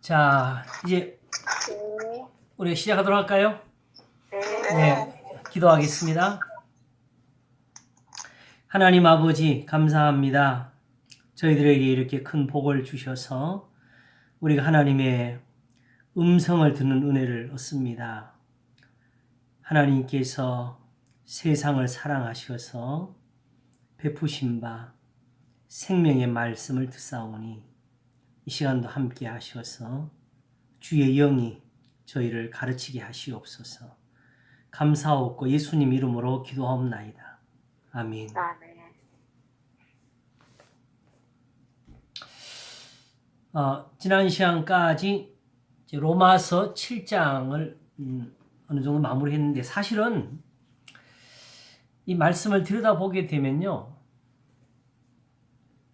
자, 이제 네. 우리 시작하도록 할까요? 네. 네, 기도하겠습니다. 하나님 아버지, 감사합니다. 저희들에게 이렇게 큰 복을 주셔서 우리가 하나님의 음성을 듣는 은혜를 얻습니다. 하나님께서 세상을 사랑하셔서 베푸신 바 생명의 말씀을 듣사오니 이 시간도 함께 하셔서 주의 영이 저희를 가르치게 하시옵소서. 감사하옵고 예수님 이름으로 기도하옵나이다. 아멘. 아멘. 지난 시간까지 로마서 7장을 어느 정도 마무리했는데 사실은 이 말씀을 들여다보게 되면요.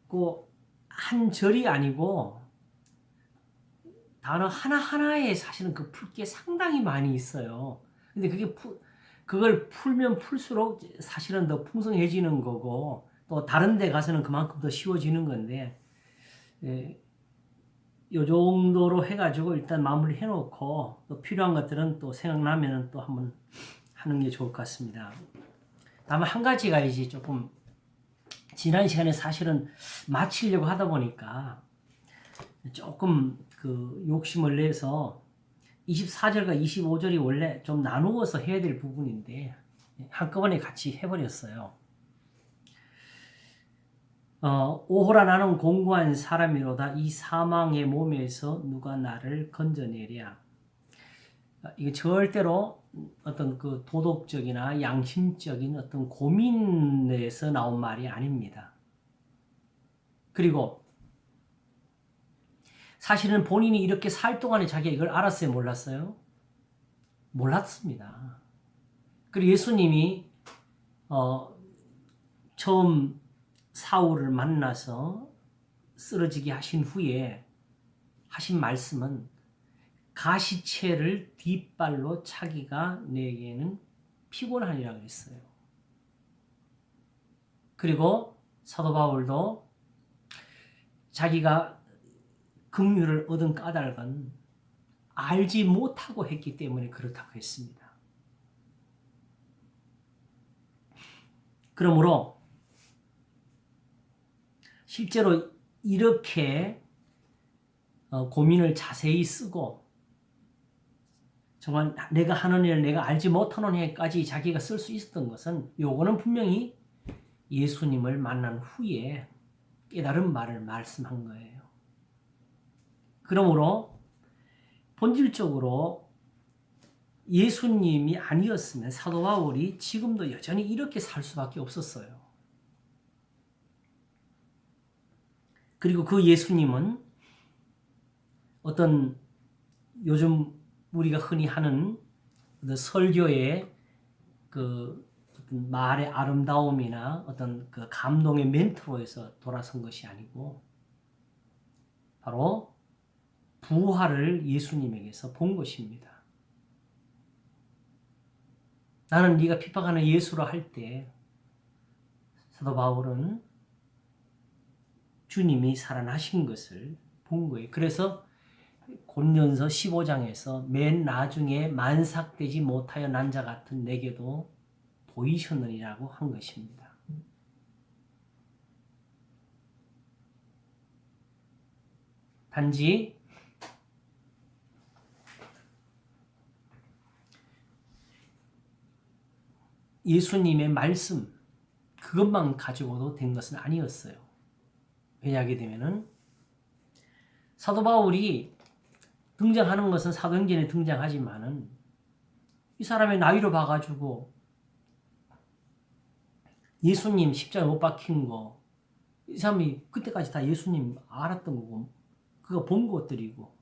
그 한 절이 아니고 단어 하나하나에 사실은 그 풀 게 상당히 많이 있어요. 근데 그걸 풀면 풀수록 사실은 더 풍성해지는 거고 또 다른 데 가서는 그만큼 더 쉬워지는 건데 요 정도로 해가지고 일단 마무리 해놓고 또 필요한 것들은 또 생각나면은 또 한번 하는 게 좋을 것 같습니다. 다만 한 가지가 이제 조금 지난 시간에 사실은 마치려고 하다 보니까 조금 그 욕심을 내서 24절과 25절이 원래 좀 나누어서 해야 될 부분인데 한꺼번에 같이 해버렸어요. 오호라 나는 공고한 사람이로다. 이 사망의 몸에서 누가 나를 건져내랴. 이게 절대로 어떤 그 도덕적이나 양심적인 어떤 고민에서 나온 말이 아닙니다. 그리고 사실은 본인이 이렇게 살 동안에 자기가 이걸 알았어요? 몰랐어요? 몰랐습니다. 그리고 예수님이 처음 사울을 만나서 쓰러지게 하신 후에 하신 말씀은 가시체를 뒷발로 차기가 내게는 피곤하니라 그랬어요. 그리고 사도 바울도 자기가 긍휼을 얻은 까닭은 알지 못하고 했기 때문에 그렇다고 했습니다. 그러므로 실제로 이렇게 고민을 자세히 쓰고 정말 내가 하는 일, 내가 알지 못하는 일까지 자기가 쓸 수 있었던 것은 요거는 분명히 예수님을 만난 후에 깨달은 말을 말씀한 거예요. 그러므로 본질적으로 예수님이 아니었으면 사도 바울이 지금도 여전히 이렇게 살 수밖에 없었어요. 그리고 그 예수님은 어떤 요즘 우리가 흔히 하는 설교의 그 어떤 말의 아름다움이나 어떤 그 감동의 멘트로 해서 돌아선 것이 아니고 바로 부활을 예수님에게서 본 것입니다. 나는 네가 핍박하는 예수라 할 때 사도 바울은 주님이 살아나신 것을 본 거예요. 그래서 고린도전서 15장에서 맨 나중에 만삭되지 못하여 난 자 같은 내게도 보이셨느니라고 한 것입니다. 단지 예수님의 말씀 그것만 가지고도 된 것은 아니었어요. 왜냐하게 되면은 사도 바울이 등장하는 것은 사도행전에 등장하지만은 이 사람의 나이로 봐가지고 예수님 십자가에 못 박힌 거 이 사람이 그때까지 다 예수님 알았던 거고 그가 본 것들이고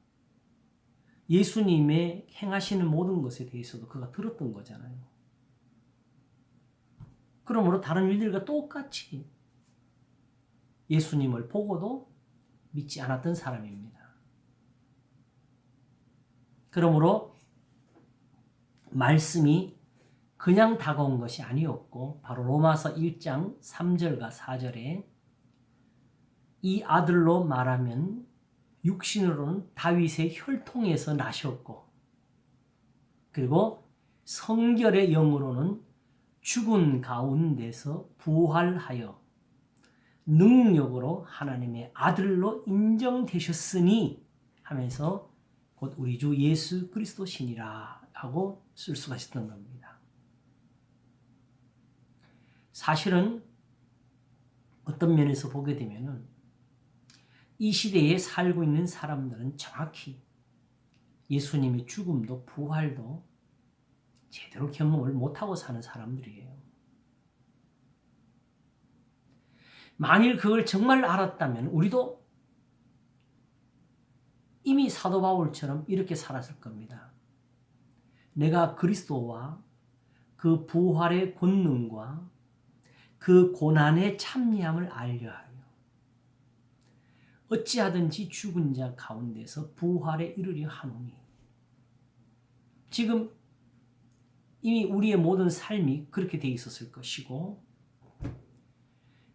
예수님의 행하시는 모든 것에 대해서도 그가 들었던 거잖아요. 그러므로 다른 일들과 똑같이 예수님을 보고도 믿지 않았던 사람입니다. 그러므로 말씀이 그냥 다가온 것이 아니었고 바로 로마서 1장 3절과 4절에 이 아들로 말하면 육신으로는 다윗의 혈통에서 나셨고, 그리고 성결의 영으로는 죽은 가운데서 부활하여 능력으로 하나님의 아들로 인정되셨으니 하면서 곧 우리 주 예수 그리스도시니라 하고 쓸 수가 있었던 겁니다. 사실은 어떤 면에서 보게 되면은 이 시대에 살고 있는 사람들은 정확히 예수님의 죽음도 부활도 제대로 경험을 못하고 사는 사람들이에요. 만일 그걸 정말 알았다면 우리도 이미 사도 바울처럼 이렇게 살았을 겁니다. 내가 그리스도와 그 부활의 권능과 그 고난의 참여함을 알려하여 어찌하든지 죽은 자 가운데서 부활에 이르려 하노니. 지금 이미 우리의 모든 삶이 그렇게 돼 있었을 것이고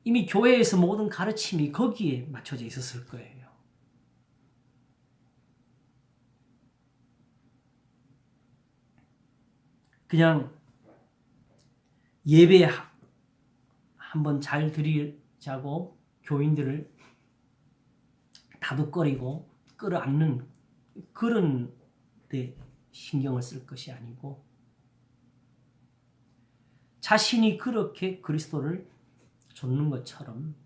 이미 교회에서 모든 가르침이 거기에 맞춰져 있었을 거예요. 그냥 예배 한번 잘 드리자고 교인들을 다독거리고 끌어안는 그런 데 신경을 쓸 것이 아니고 자신이 그렇게 그리스도를 좇는 것처럼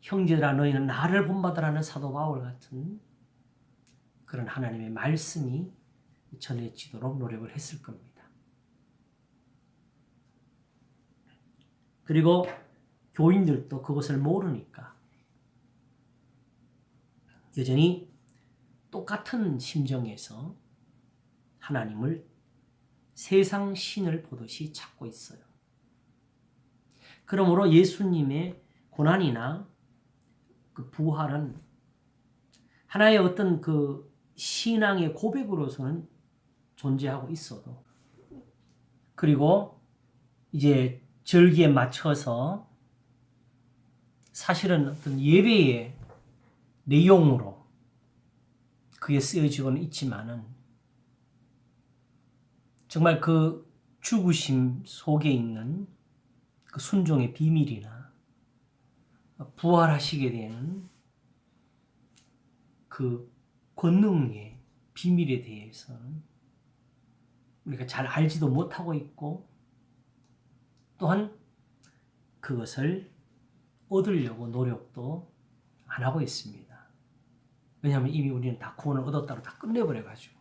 형제들아 너희는 나를 본받으라는 사도 바울 같은 그런 하나님의 말씀이 전해지도록 노력을 했을 겁니다. 그리고 교인들도 그것을 모르니까 여전히 똑같은 심정에서 하나님을 세상 신을 보듯이 찾고 있어요. 그러므로 예수님의 고난이나 그 부활은 하나의 어떤 그 신앙의 고백으로서는 존재하고 있어도 그리고 이제 절기에 맞춰서 사실은 어떤 예배의 내용으로 그게 쓰여지고는 있지만은 정말 그 죽으심 속에 있는 그 순종의 비밀이나 부활하시게 되는 그 권능의 비밀에 대해서는 우리가 잘 알지도 못하고 있고 또한 그것을 얻으려고 노력도 안 하고 있습니다. 왜냐하면 이미 우리는 다 구원을 얻었다고 다 끝내버려가지고.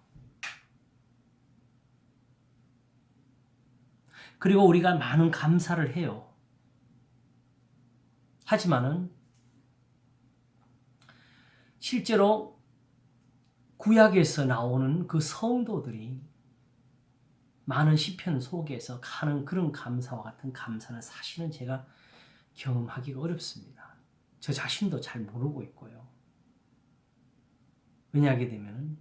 그리고 우리가 많은 감사를 해요. 하지만은 실제로 구약에서 나오는 그 성도들이 많은 시편 속에서 하는 그런 감사와 같은 감사는 사실은 제가 경험하기가 어렵습니다. 저 자신도 잘 모르고 있고요. 왜냐하게 되면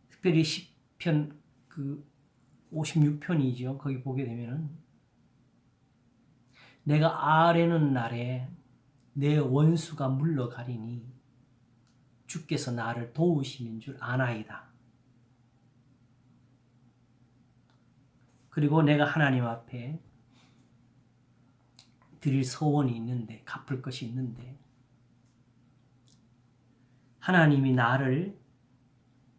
특별히 시편 그 56편이죠. 거기 보게 되면은 내가 아뢰는 날에 내 원수가 물러가리니 주께서 나를 도우심인 줄 아나이다. 그리고 내가 하나님 앞에 드릴 소원이 있는데 갚을 것이 있는데 하나님이 나를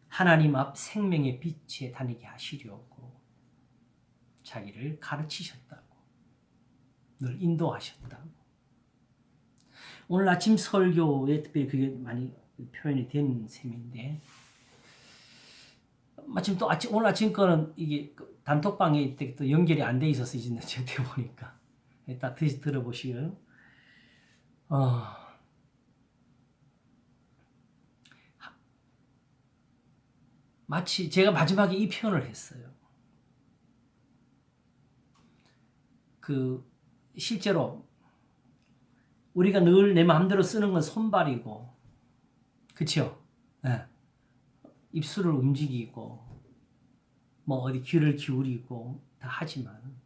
하나님 앞 생명의 빛에 다니게 하시려고 자기를 가르치셨다고 늘 인도하셨다고. 오늘 아침 설교에 특별히 그게 많이 표현이 된 셈인데 마침 또 오늘 아침 거는 이게 단톡방에 또 연결이 안 돼 있어서 이제 저한테 보니까 딱 들어보시고요. 마치 제가 마지막에 이 표현을 했어요. 그 실제로 우리가 늘 내 마음대로 쓰는 건 손발이고, 그렇죠? 네. 입술을 움직이고, 뭐 어디 귀를 기울이고 다 하지만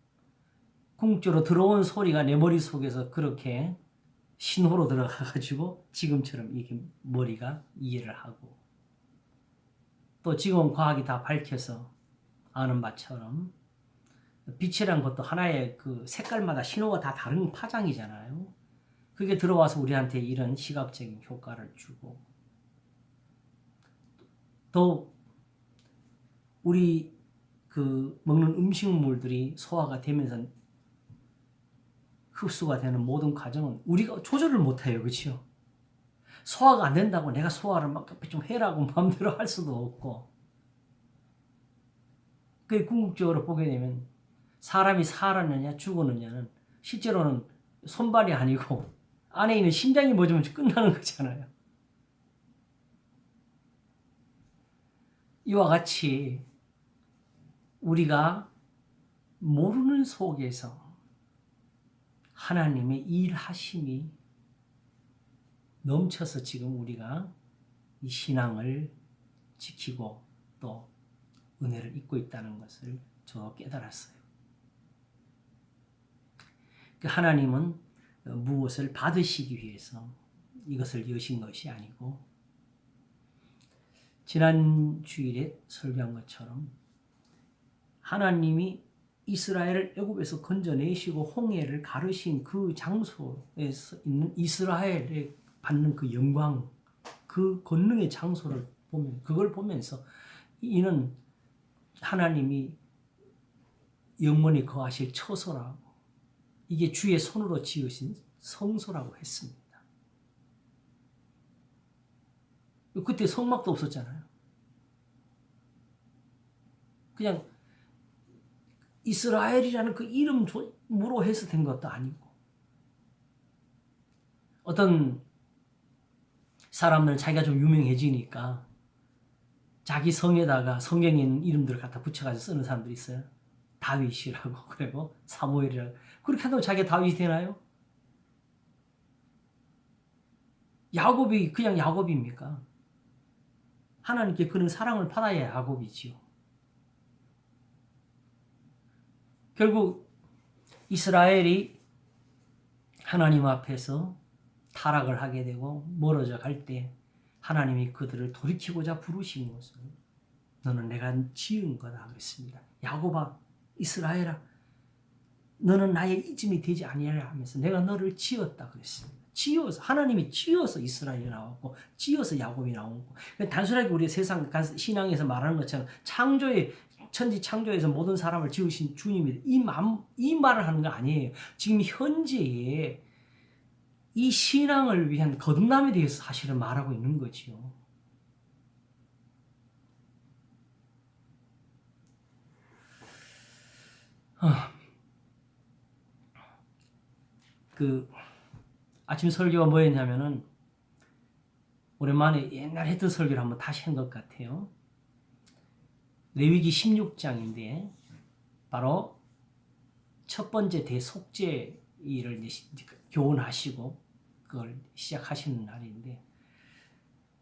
궁극적으로 들어온 소리가 내 머릿속에서 그렇게 신호로 들어가가지고 지금처럼 이렇게 머리가 이해를 하고, 또 지금 과학이 다 밝혀서 아는 바처럼 빛이란 것도 하나의 그 색깔마다 신호가 다 다른 파장이잖아요. 그게 들어와서 우리한테 이런 시각적인 효과를 주고, 또 우리 그 먹는 음식물들이 소화가 되면서 흡수가 되는 모든 과정은 우리가 조절을 못해요. 그렇죠? 소화가 안 된다고 내가 소화를 막 좀 해라고 마음대로 할 수도 없고, 그 궁극적으로 보게 되면 사람이 살았느냐 죽었느냐는 실제로는 손발이 아니고 안에 있는 심장이 멎으면 끝나는 거잖아요. 이와 같이 우리가 모르는 속에서 하나님의 일하심이 넘쳐서 지금 우리가 이 신앙을 지키고 또 은혜를 입고 있다는 것을 저 깨달았어요. 하나님은 무엇을 받으시기 위해서 이것을 여신 것이 아니고, 지난 주일에 설교한 것처럼 하나님이 이스라엘을 애굽에서 건져내시고 홍해를 가르신 그 장소에서 있는 이스라엘에 받는 그 영광, 그 권능의 장소를 보면, 그걸 보면서 이는 하나님이 영원히 거하실 처소라고, 이게 주의 손으로 지으신 성소라고 했습니다. 그때 성막도 없었잖아요. 그냥 이스라엘이라는 그 이름으로 해서 된 것도 아니고, 어떤 사람들은 자기가 좀 유명해지니까 자기 성에다가 성경에 있는 이름들을 갖다 붙여가지고 쓰는 사람들이 있어요. 다윗이라고, 그리고 사무엘이라고. 그렇게 한다고 자기가 다윗이 되나요? 야곱이 그냥 야곱입니까? 하나님께 그런 사랑을 받아야 야곱이지요. 결국 이스라엘이 하나님 앞에서 타락을 하게 되고 멀어져 갈 때 하나님이 그들을 돌이키고자 부르신 것은 너는 내가 지은 거다 그랬습니다. 야곱아, 이스라엘아, 너는 나의 이름이 되지 아니하라 하면서 내가 너를 지었다 그랬습니다. 지어서, 하나님이 지어서 이스라엘이 나왔고 지어서 야곱이 나오고, 단순하게 우리 세상 신앙에서 말하는 것처럼 천지 창조에서 모든 사람을 지으신 주님이 이 말을 하는 거 아니에요. 지금 현재에 이 신앙을 위한 거듭남에 대해서 사실은 말하고 있는 거지요. 그 아침 설교가 뭐였냐면은, 오랜만에 옛날 했던 설교를 한번 다시 한 것 같아요. 레위기 16장인데 바로 첫 번째 대속죄 일을 교훈하시고 그걸 시작하시는 날인데,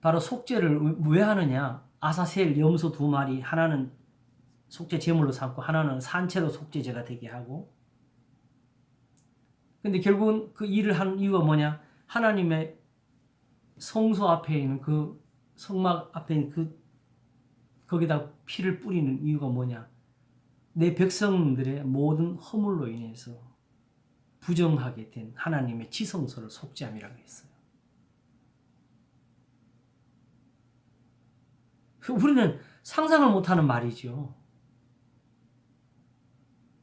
바로 속죄를 왜 하느냐? 아사셀 염소 2마리, 하나는 속죄 제물로 삼고 하나는 산채로 속죄제가 되게 하고, 근데 결국은 그 일을 하는 이유가 뭐냐? 하나님의 성소 앞에 있는 그 성막 앞에 있는 거기다 피를 뿌리는 이유가 뭐냐? 내 백성들의 모든 허물로 인해서 부정하게 된 하나님의 지성소를 속죄함이라고 했어요. 우리는 상상을 못하는 말이죠.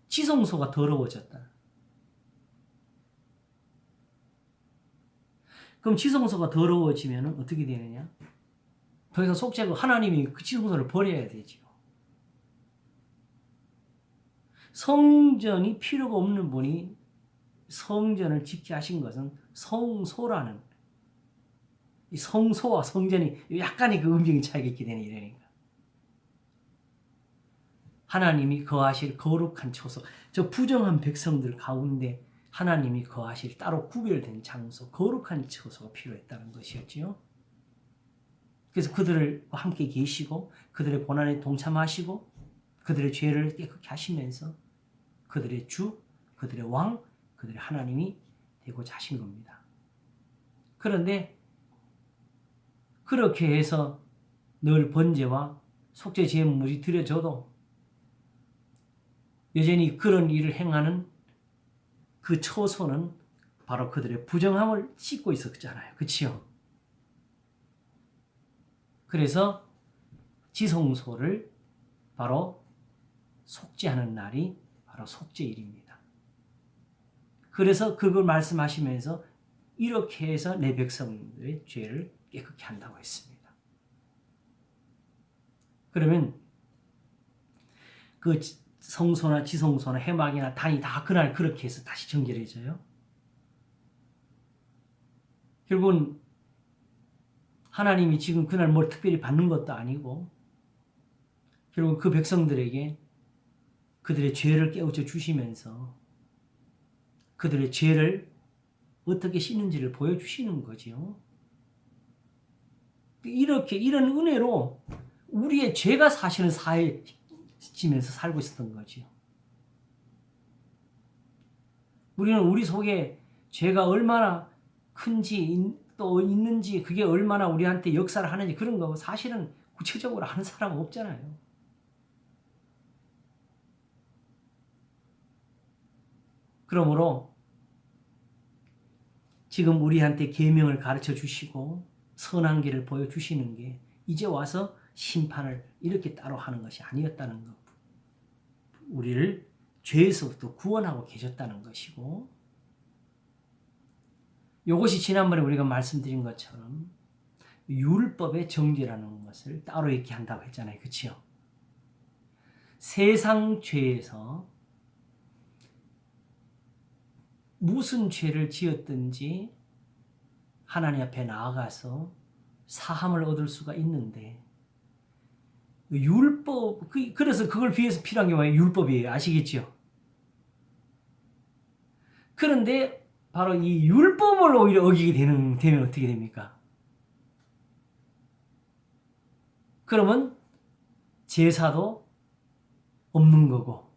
지성소가 더러워졌다. 그럼 지성소가 더러워지면 어떻게 되느냐? 더 이상 속죄하고 하나님이 그 지성소를 버려야 되죠. 성전이 필요가 없는 분이 성전을 짓게 하신 것은 성소라는, 이 성소와 성전이 약간의 그 음적인 차이가 있게 되는 일이니까. 하나님이 거하실 거룩한 처소, 저 부정한 백성들 가운데 하나님이 거하실 따로 구별된 장소, 거룩한 처소가 필요했다는 것이었지요. 그래서 그들과 함께 계시고 그들의 고난에 동참하시고 그들의 죄를 깨끗게 하시면서 그들의 주, 그들의 왕, 그들의 하나님이 되고자 하신 겁니다. 그런데 그렇게 해서 늘 번제와 속죄 제물이 드려져도 여전히 그런 일을 행하는 그 처소는 바로 그들의 부정함을 씻고 있었잖아요. 그치요? 그래서 지성소를 바로 속죄하는 날이 바로 속죄일입니다. 그래서 그걸 말씀하시면서 이렇게 해서 내 백성들의 죄를 깨끗게 한다고 했습니다. 그러면 그 성소나 지성소나 해막이나 단이 다 그날 그렇게 해서 다시 정결해져요. 결국은 하나님이 지금 그날 뭘 특별히 받는 것도 아니고 결국 그 백성들에게 그들의 죄를 깨우쳐 주시면서 그들의 죄를 어떻게 씻는지를 보여주시는 거죠. 이렇게 이런 은혜로 우리의 죄가 사실은 사해지면서 살고 있었던 거죠. 우리는 우리 속에 죄가 얼마나 큰지 또 있는지 그게 얼마나 우리한테 역사를 하는지 그런 거 사실은 구체적으로 아는 사람은 없잖아요. 그러므로 지금 우리한테 계명을 가르쳐 주시고 선한 길을 보여주시는 게 이제 와서 심판을 이렇게 따로 하는 것이 아니었다는 것. 우리를 죄에서부터 구원하고 계셨다는 것이고 이것이 지난번에 우리가 말씀드린 것처럼 율법의 정죄라는 것을 따로 있게 한다고 했잖아요. 그렇죠? 세상 죄에서 무슨 죄를 지었든지 하나님 앞에 나아가서 사함을 얻을 수가 있는데 율법, 그래서 그걸 위해서 필요한 게 뭐예요? 율법이에요. 아시겠죠? 그런데 바로 이 율법을 오히려 어기게 되면 어떻게 됩니까? 그러면 제사도 없는 거고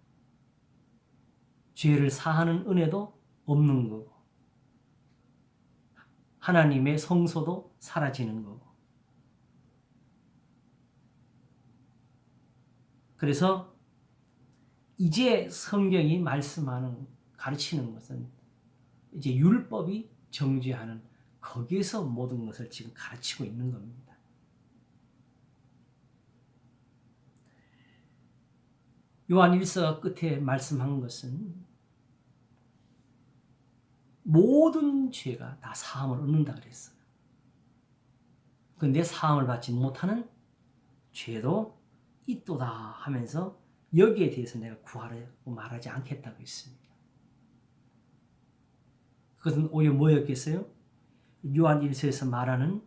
죄를 사하는 은혜도 없는 거고 하나님의 성소도 사라지는 거고 그래서 이제 성경이 말씀하는 가르치는 것은 이제 율법이 정죄하는 거기에서 모든 것을 지금 가르치고 있는 겁니다. 요한 1서가 끝에 말씀한 것은 모든 죄가 다 사함을 얻는다 그랬어요. 그런데 사함을 받지 못하는 죄도 있도다 하면서 여기에 대해서 내가 구하라고 말하지 않겠다고 했습니다. 그것은 오히려 뭐였겠어요? 요한 1서에서 말하는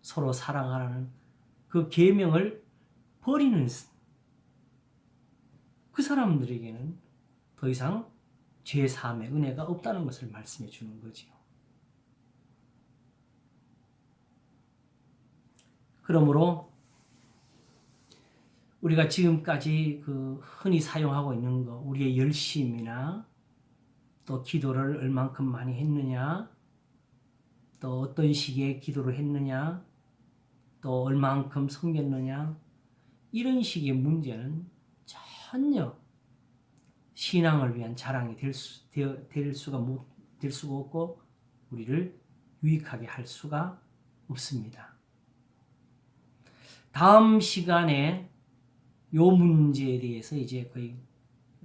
서로 사랑하라는 그 계명을 버리는 그 사람들에게는 더 이상 죄 사함의 은혜가 없다는 것을 말씀해 주는 거지요. 그러므로 우리가 지금까지 그 흔히 사용하고 있는 거, 우리의 열심이나 또 기도를 얼만큼 많이 했느냐, 또 어떤 시기에 기도를 했느냐, 또 얼만큼 섬겼느냐, 이런 식의 문제는 전혀 신앙을 위한 자랑이 될 수가 없고 우리를 유익하게 할 수가 없습니다. 다음 시간에 이 문제에 대해서 이제 거의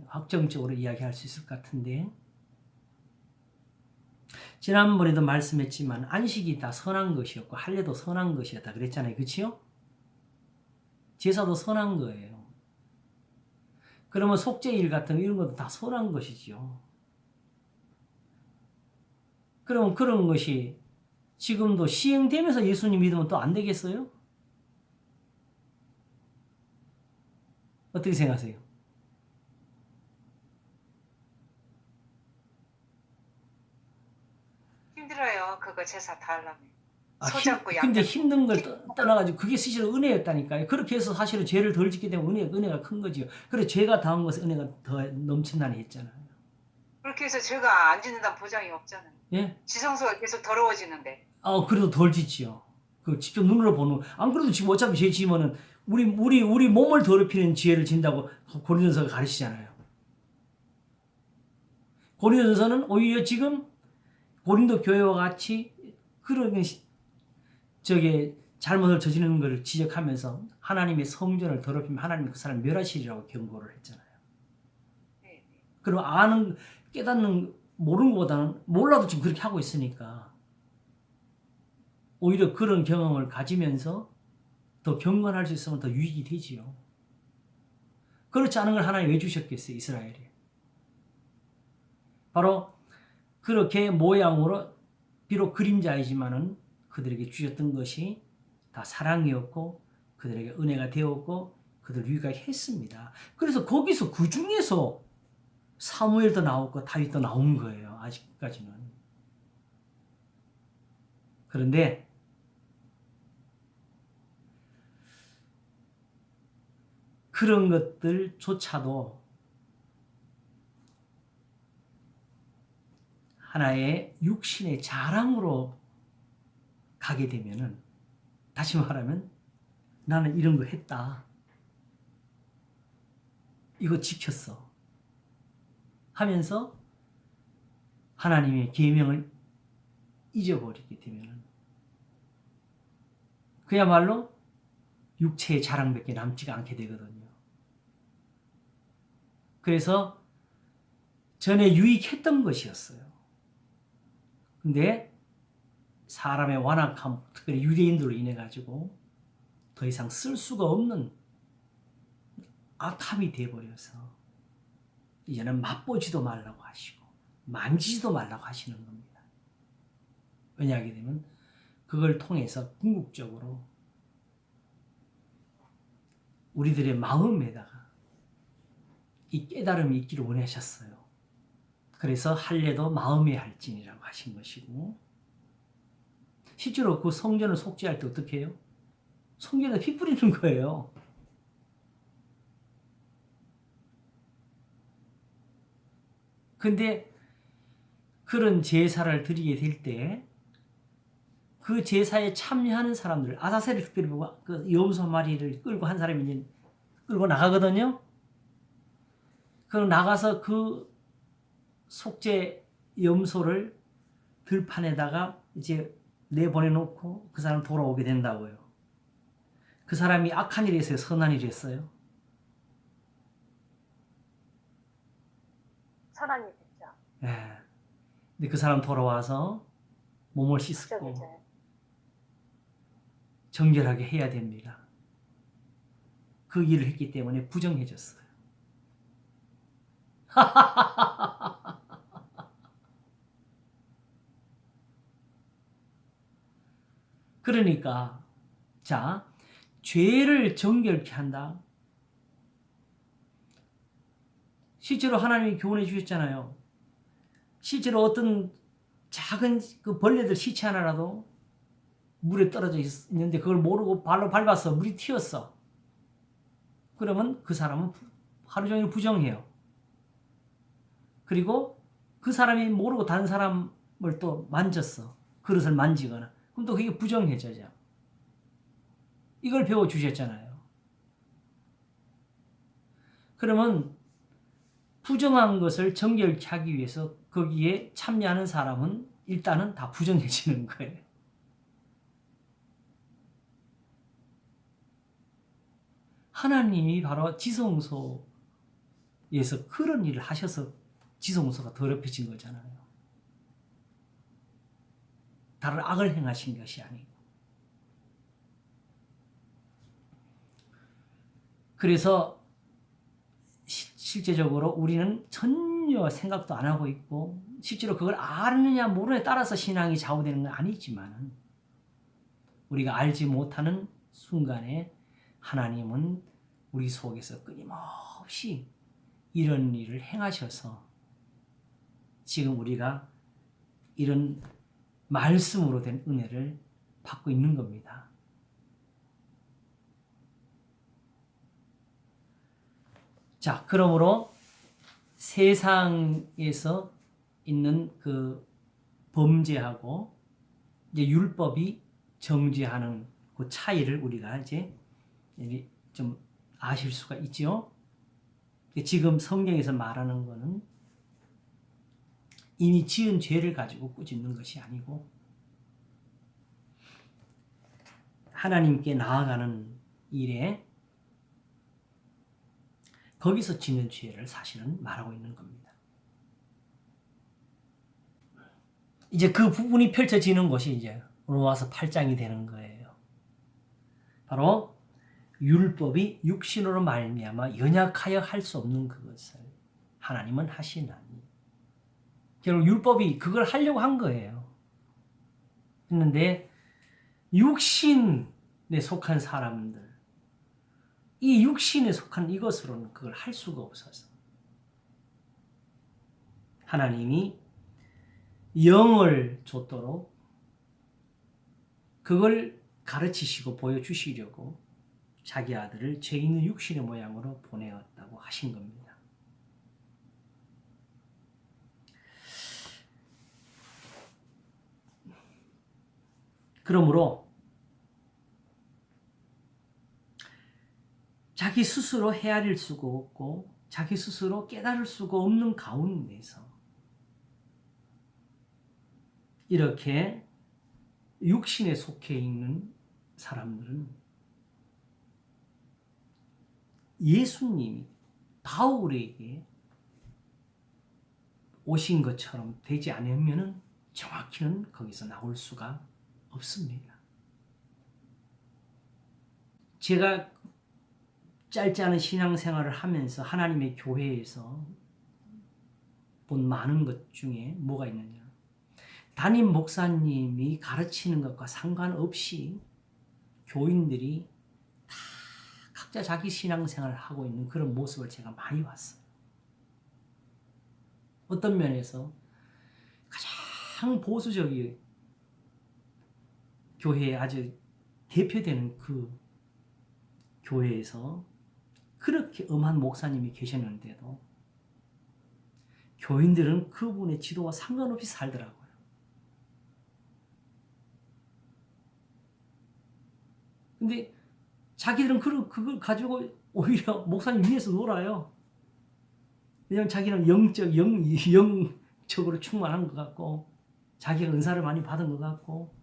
확정적으로 이야기할 수 있을 것 같은데 지난번에도 말씀했지만 안식이 다 선한 것이었고 할례도 선한 것이었다 그랬잖아요. 그렇지요? 제사도 선한 거예요. 그러면 속죄일 같은 이런 것도 다 선한 것이죠. 그럼 그런 것이 지금도 시행되면서 예수님 믿으면 또 안 되겠어요? 어떻게 생각하세요? 힘들어요. 그거 제사 다 하려면. 근데 양념. 힘든 걸 떠나가지고 그게 사실은 은혜였다니까요. 그렇게 해서 사실은 죄를 덜 짓게 되면 은혜가 큰 거지요. 그래서 죄가 당한 것은 은혜가 더 넘친다니 했잖아요. 그렇게 해서 죄가 안 짓는다는 보장이 없잖아요. 예? 지성소가 계속 더러워지는데. 그래도 덜 짓지요. 그 직접 눈으로 보는. 안 그래도 지금 어차피 죄 지으면은 우리 몸을 더럽히는 죄를 진다고 고린도서가 가르치잖아요. 고린도서는 오히려 지금 고린도 교회와 같이 그런 저게 잘못을 저지르는 것을 지적하면서 하나님의 성전을 더럽히면 하나님이 그 사람을 멸하시리라고 경고를 했잖아요. 네. 그리고 깨닫는 모르는 것보다는 몰라도 지금 그렇게 하고 있으니까 오히려 그런 경험을 가지면서 더 경건할 수 있으면 더 유익이 되지요. 그렇지 않은 걸 하나님 왜 주셨겠어요, 이스라엘에? 바로 그렇게 모양으로 비록 그림자이지만은 그들에게 주셨던 것이 다 사랑이었고 그들에게 은혜가 되었고 그들 유익하게 했습니다. 그래서 거기서 그 중에서 사무엘도 나오고 다윗도 나온 거예요. 아직까지는. 그런데 그런 것들조차도 하나의 육신의 자랑으로 가게 되면은 다시 말하면 나는 이런 거 했다. 이거 지켰어. 하면서 하나님의 계명을 잊어버리게 되면은 그야말로 육체의 자랑밖에 남지가 않게 되거든요. 그래서 전에 유익했던 것이었어요. 근데 사람의 완악함, 특별히 유대인들로 인해 가지고 더 이상 쓸 수가 없는 악함이 되어버려서 이제는 맛보지도 말라고 하시고 만지지도 말라고 하시는 겁니다. 왜냐하게 되면 그걸 통해서 궁극적으로 우리들의 마음에다가 이 깨달음이 있기를 원하셨어요. 그래서 할례도 마음에 할지니라고 하신 것이고 실제로 그 성전을 속죄할 때 어떻게 해요? 성전에 피 뿌리는 거예요. 근데 그런 제사를 드리게 될 때 그 제사에 참여하는 사람들, 아사셀을 특별히 보고 그 염소 한 마리를 끌고 한 사람이 이제 끌고 나가거든요. 그럼 나가서 그 속죄 염소를 들판에다가 이제 내보내놓고 그 사람 돌아오게 된다고요. 그 사람이 악한 일이 했어요? 선한 일이 했어요? 선한 일 했죠. 예. 근데 그 사람 돌아와서 몸을 씻고 그죠. 정결하게 해야 됩니다. 그 일을 했기 때문에 부정해졌어요. 그러니까 자, 죄를 정결케 한다. 실제로 하나님이 교훈해 주셨잖아요. 실제로 어떤 작은 그 벌레들 시체 하나라도 물에 떨어져 있는데 그걸 모르고 발로 밟아서 물이 튀었어. 그러면 그 사람은 하루 종일 부정해요. 그리고 그 사람이 모르고 다른 사람을 또 만졌어. 그릇을 만지거나. 그럼 또 그게 부정해져죠. 이걸 배워주셨잖아요. 그러면 부정한 것을 정결케 하기 위해서 거기에 참여하는 사람은 일단은 다 부정해지는 거예요. 하나님이 바로 지성소에서 그런 일을 하셔서 지성소가 더럽혀진 거잖아요. 다른 악을 행하신 것이 아니고. 그래서 실제적으로 우리는 전혀 생각도 안 하고 있고 실제로 그걸 아느냐 모르느냐에 따라서 신앙이 좌우되는 건 아니지만 우리가 알지 못하는 순간에 하나님은 우리 속에서 끊임없이 이런 일을 행하셔서 지금 우리가 이런 말씀으로 된 은혜를 받고 있는 겁니다. 자, 그러므로 세상에서 있는 그 범죄하고 이제 율법이 정죄하는 그 차이를 우리가 이제 좀 아실 수가 있죠. 지금 성경에서 말하는 거는 이미 지은 죄를 가지고 꾸짖는 것이 아니고 하나님께 나아가는 일에 거기서 짓는 죄를 사실은 말하고 있는 겁니다. 이제 그 부분이 펼쳐지는 것이 이제 로마서 8장이 되는 거예요. 바로 율법이 육신으로 말미암아 연약하여 할 수 없는 그것을 하나님은 하시나니. 결국 율법이 그걸 하려고 한 거예요. 했는데 육신에 속한 사람들, 이 육신에 속한 이것으로는 그걸 할 수가 없어서 하나님이 영을 줬도록 그걸 가르치시고 보여주시려고 자기 아들을 죄 있는 육신의 모양으로 보내었다고 하신 겁니다. 그러므로 자기 스스로 헤아릴 수가 없고 자기 스스로 깨달을 수가 없는 가운데서 이렇게 육신에 속해 있는 사람들은 예수님이 바울에게 오신 것처럼 되지 않으면 정확히는 거기서 나올 수가 없습니다. 제가 짧지 않은 신앙생활을 하면서 하나님의 교회에서 본 많은 것 중에 뭐가 있느냐. 담임 목사님이 가르치는 것과 상관없이 교인들이 다 각자 자기 신앙생활을 하고 있는 그런 모습을 제가 많이 봤어요. 어떤 면에서 가장 보수적인 교회에 아주 대표되는 그 교회에서 그렇게 엄한 목사님이 계셨는데도 교인들은 그분의 지도와 상관없이 살더라고요. 근데 자기들은 그걸 가지고 오히려 목사님 위에서 놀아요. 왜냐하면 자기는 영적으로 충만한 것 같고 자기가 은사를 많이 받은 것 같고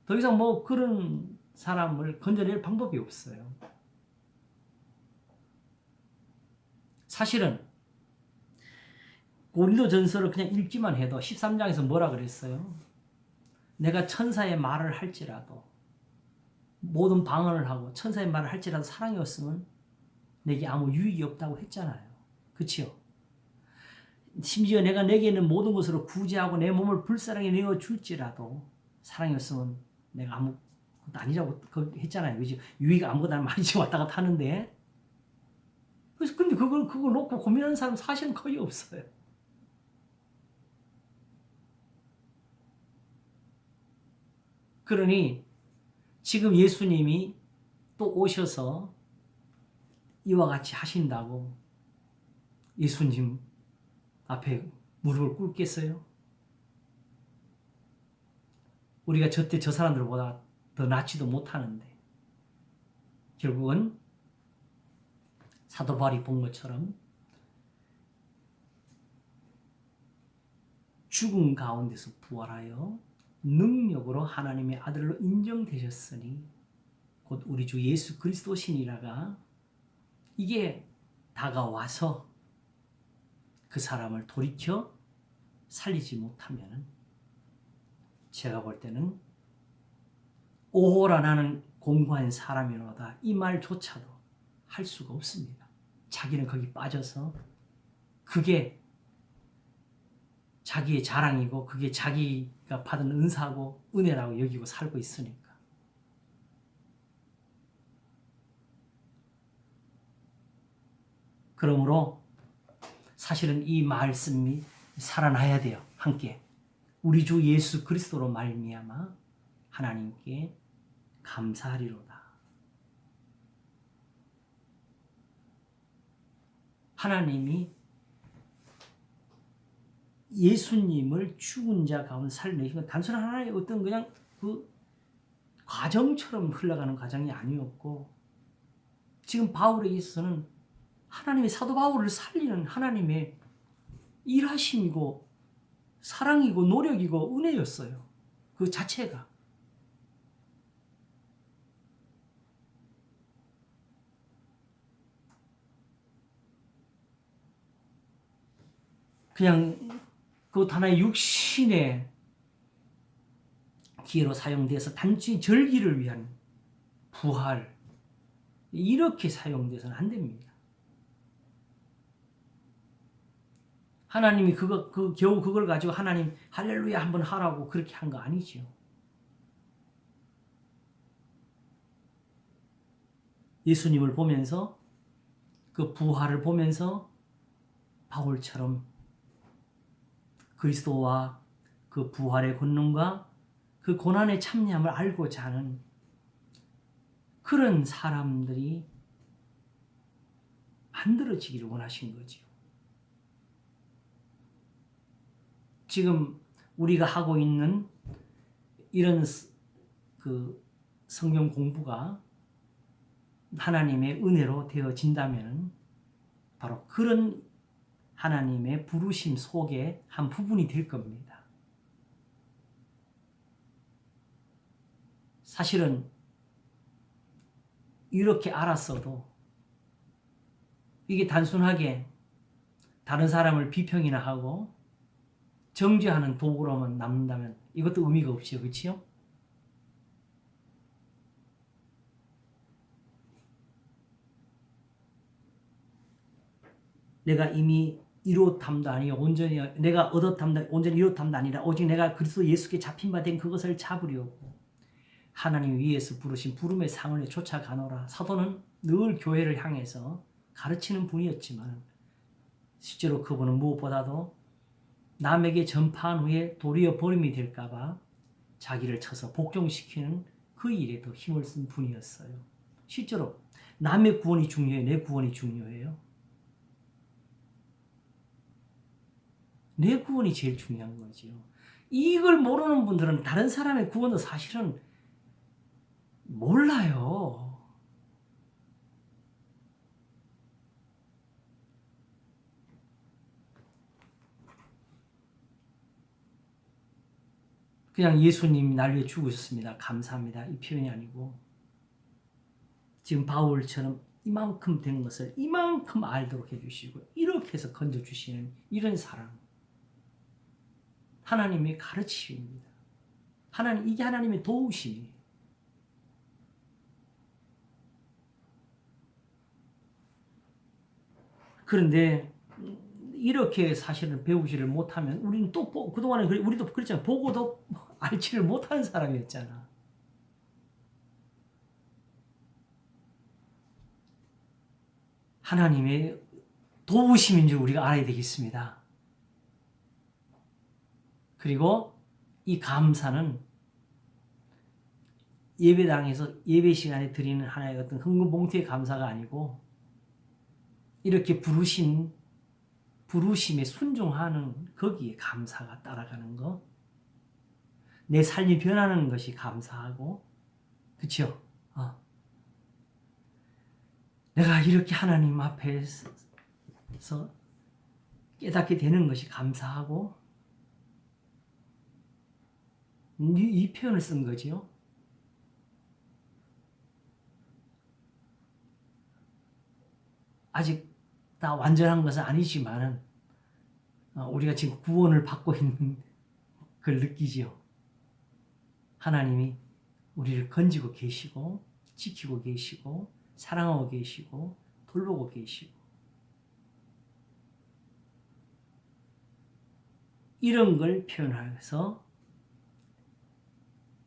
더 이상 뭐 그런 사람을 건져낼 방법이 없어요. 사실은 고린도전서를 그냥 읽기만 해도 13장에서 뭐라 그랬어요? 내가 천사의 말을 할지라도 모든 방언을 하고 천사의 말을 할지라도 사랑이 없으면 내게 아무 유익이 없다고 했잖아요. 그렇죠? 심지어 내가 내게 있는 모든 것으로 구제하고 내 몸을 불사랑에 내어 줄지라도 사랑이 없으면 내가 아무것도 아니라고 했잖아요. 그죠? 유익 아무것도 많이 지금 왔다 갔다 하는데 그래서 근데 그걸 놓고 고민하는 사람 사실은 거의 없어요. 그러니 지금 예수님이 또 오셔서 이와 같이 하신다고 예수님 앞에 무릎을 꿇겠어요? 우리가 저때 저 사람들보다 더 낫지도 못하는데 결국은 사도 바울이 본 것처럼 죽음 가운데서 부활하여 능력으로 하나님의 아들로 인정되셨으니 곧 우리 주 예수 그리스도시니라가 이게 다가와서 그 사람을 돌이켜 살리지 못하면 제가 볼 때는 오호라 나는 공고한 사람이로다 이 말조차도 할 수가 없습니다. 자기는 거기 빠져서 그게 자기의 자랑이고 그게 자기가 받은 은사고 은혜라고 여기고 살고 있으니까. 그러므로 사실은 이 말씀이 살아나야 돼요. 함께. 우리 주 예수 그리스도로 말미암아 하나님께 감사하리로다. 하나님이 예수님을 죽은 자 가운데 살려내신 건 단순한 하나의 어떤 그냥 그 과정처럼 흘러가는 과정이 아니었고, 지금 바울에 있어서는 하나님의 사도 바울을 살리는 하나님의 일하심이고 사랑이고 노력이고 은혜였어요. 그 자체가. 그냥 그 하나의 육신의 기회로 사용돼서 단순히 절기를 위한 부활, 이렇게 사용돼서는 안 됩니다. 하나님이 겨우 그걸 가지고 하나님 할렐루야 한번 하라고 그렇게 한 거 아니죠. 예수님을 보면서, 그 부활을 보면서 바울처럼 그리스도와 그 부활의 권능과 그 고난의 참여함을 알고자 하는 그런 사람들이 만들어지기를 원하신 거죠. 지금 우리가 하고 있는 이런 그 성경 공부가 하나님의 은혜로 되어진다면 바로 그런 하나님의 부르심 속에 한 부분이 될 겁니다. 사실은 이렇게 알았어도 이게 단순하게 다른 사람을 비평이나 하고 정죄하는 도구로만 남는다면 이것도 의미가 없죠. 그렇지요? 내가 이미 이루었담도 아니요 온전히 내가 얻었담도 온전히 이루었담도 아니라 오직 내가 그리스도 예수께 잡힌 바 된 그것을 잡으려고 하나님 위에서 부르신 부름의 상을 쫓아가노라. 사도는 늘 교회를 향해서 가르치는 분이었지만 실제로 그분은 무엇보다도 남에게 전파한 후에 도리어 버림이 될까 봐 자기를 쳐서 복종시키는 그 일에 더 힘을 쓴 분이었어요. 실제로 남의 구원이 중요해요? 내 구원이 중요해요? 내 구원이 제일 중요한 거죠. 이걸 모르는 분들은 다른 사람의 구원도 사실은 몰라요. 그냥 예수님이 날 위해 죽으셨습니다. 감사합니다. 이 표현이 아니고 지금 바울처럼 이만큼 된 것을 이만큼 알도록 해주시고 이렇게 해서 건져주시는 이런 사랑. 하나님의 가르침입니다. 이게 하나님의 도우심이에요. 그런데 이렇게 사실은 배우지를 못하면 우리는 또 그동안에 우리도 그랬잖아요. 보고도 알지를 못하는 사람이었잖아. 하나님의 도우심인 줄 우리가 알아야 되겠습니다. 그리고 이 감사는 예배당에서 예배 시간에 드리는 하나의 어떤 흥금봉투의 감사가 아니고 이렇게 부르심에 순종하는 거기에 감사가 따라가는 거, 내 삶이 변하는 것이 감사하고, 그렇죠? 내가 이렇게 하나님 앞에서 깨닫게 되는 것이 감사하고, 이 표현을 쓴 거죠. 아직 다 완전한 것은 아니지만 우리가 지금 구원을 받고 있는 걸 느끼지요. 하나님이 우리를 건지고 계시고 지키고 계시고 사랑하고 계시고 돌보고 계시고 이런 걸 표현해서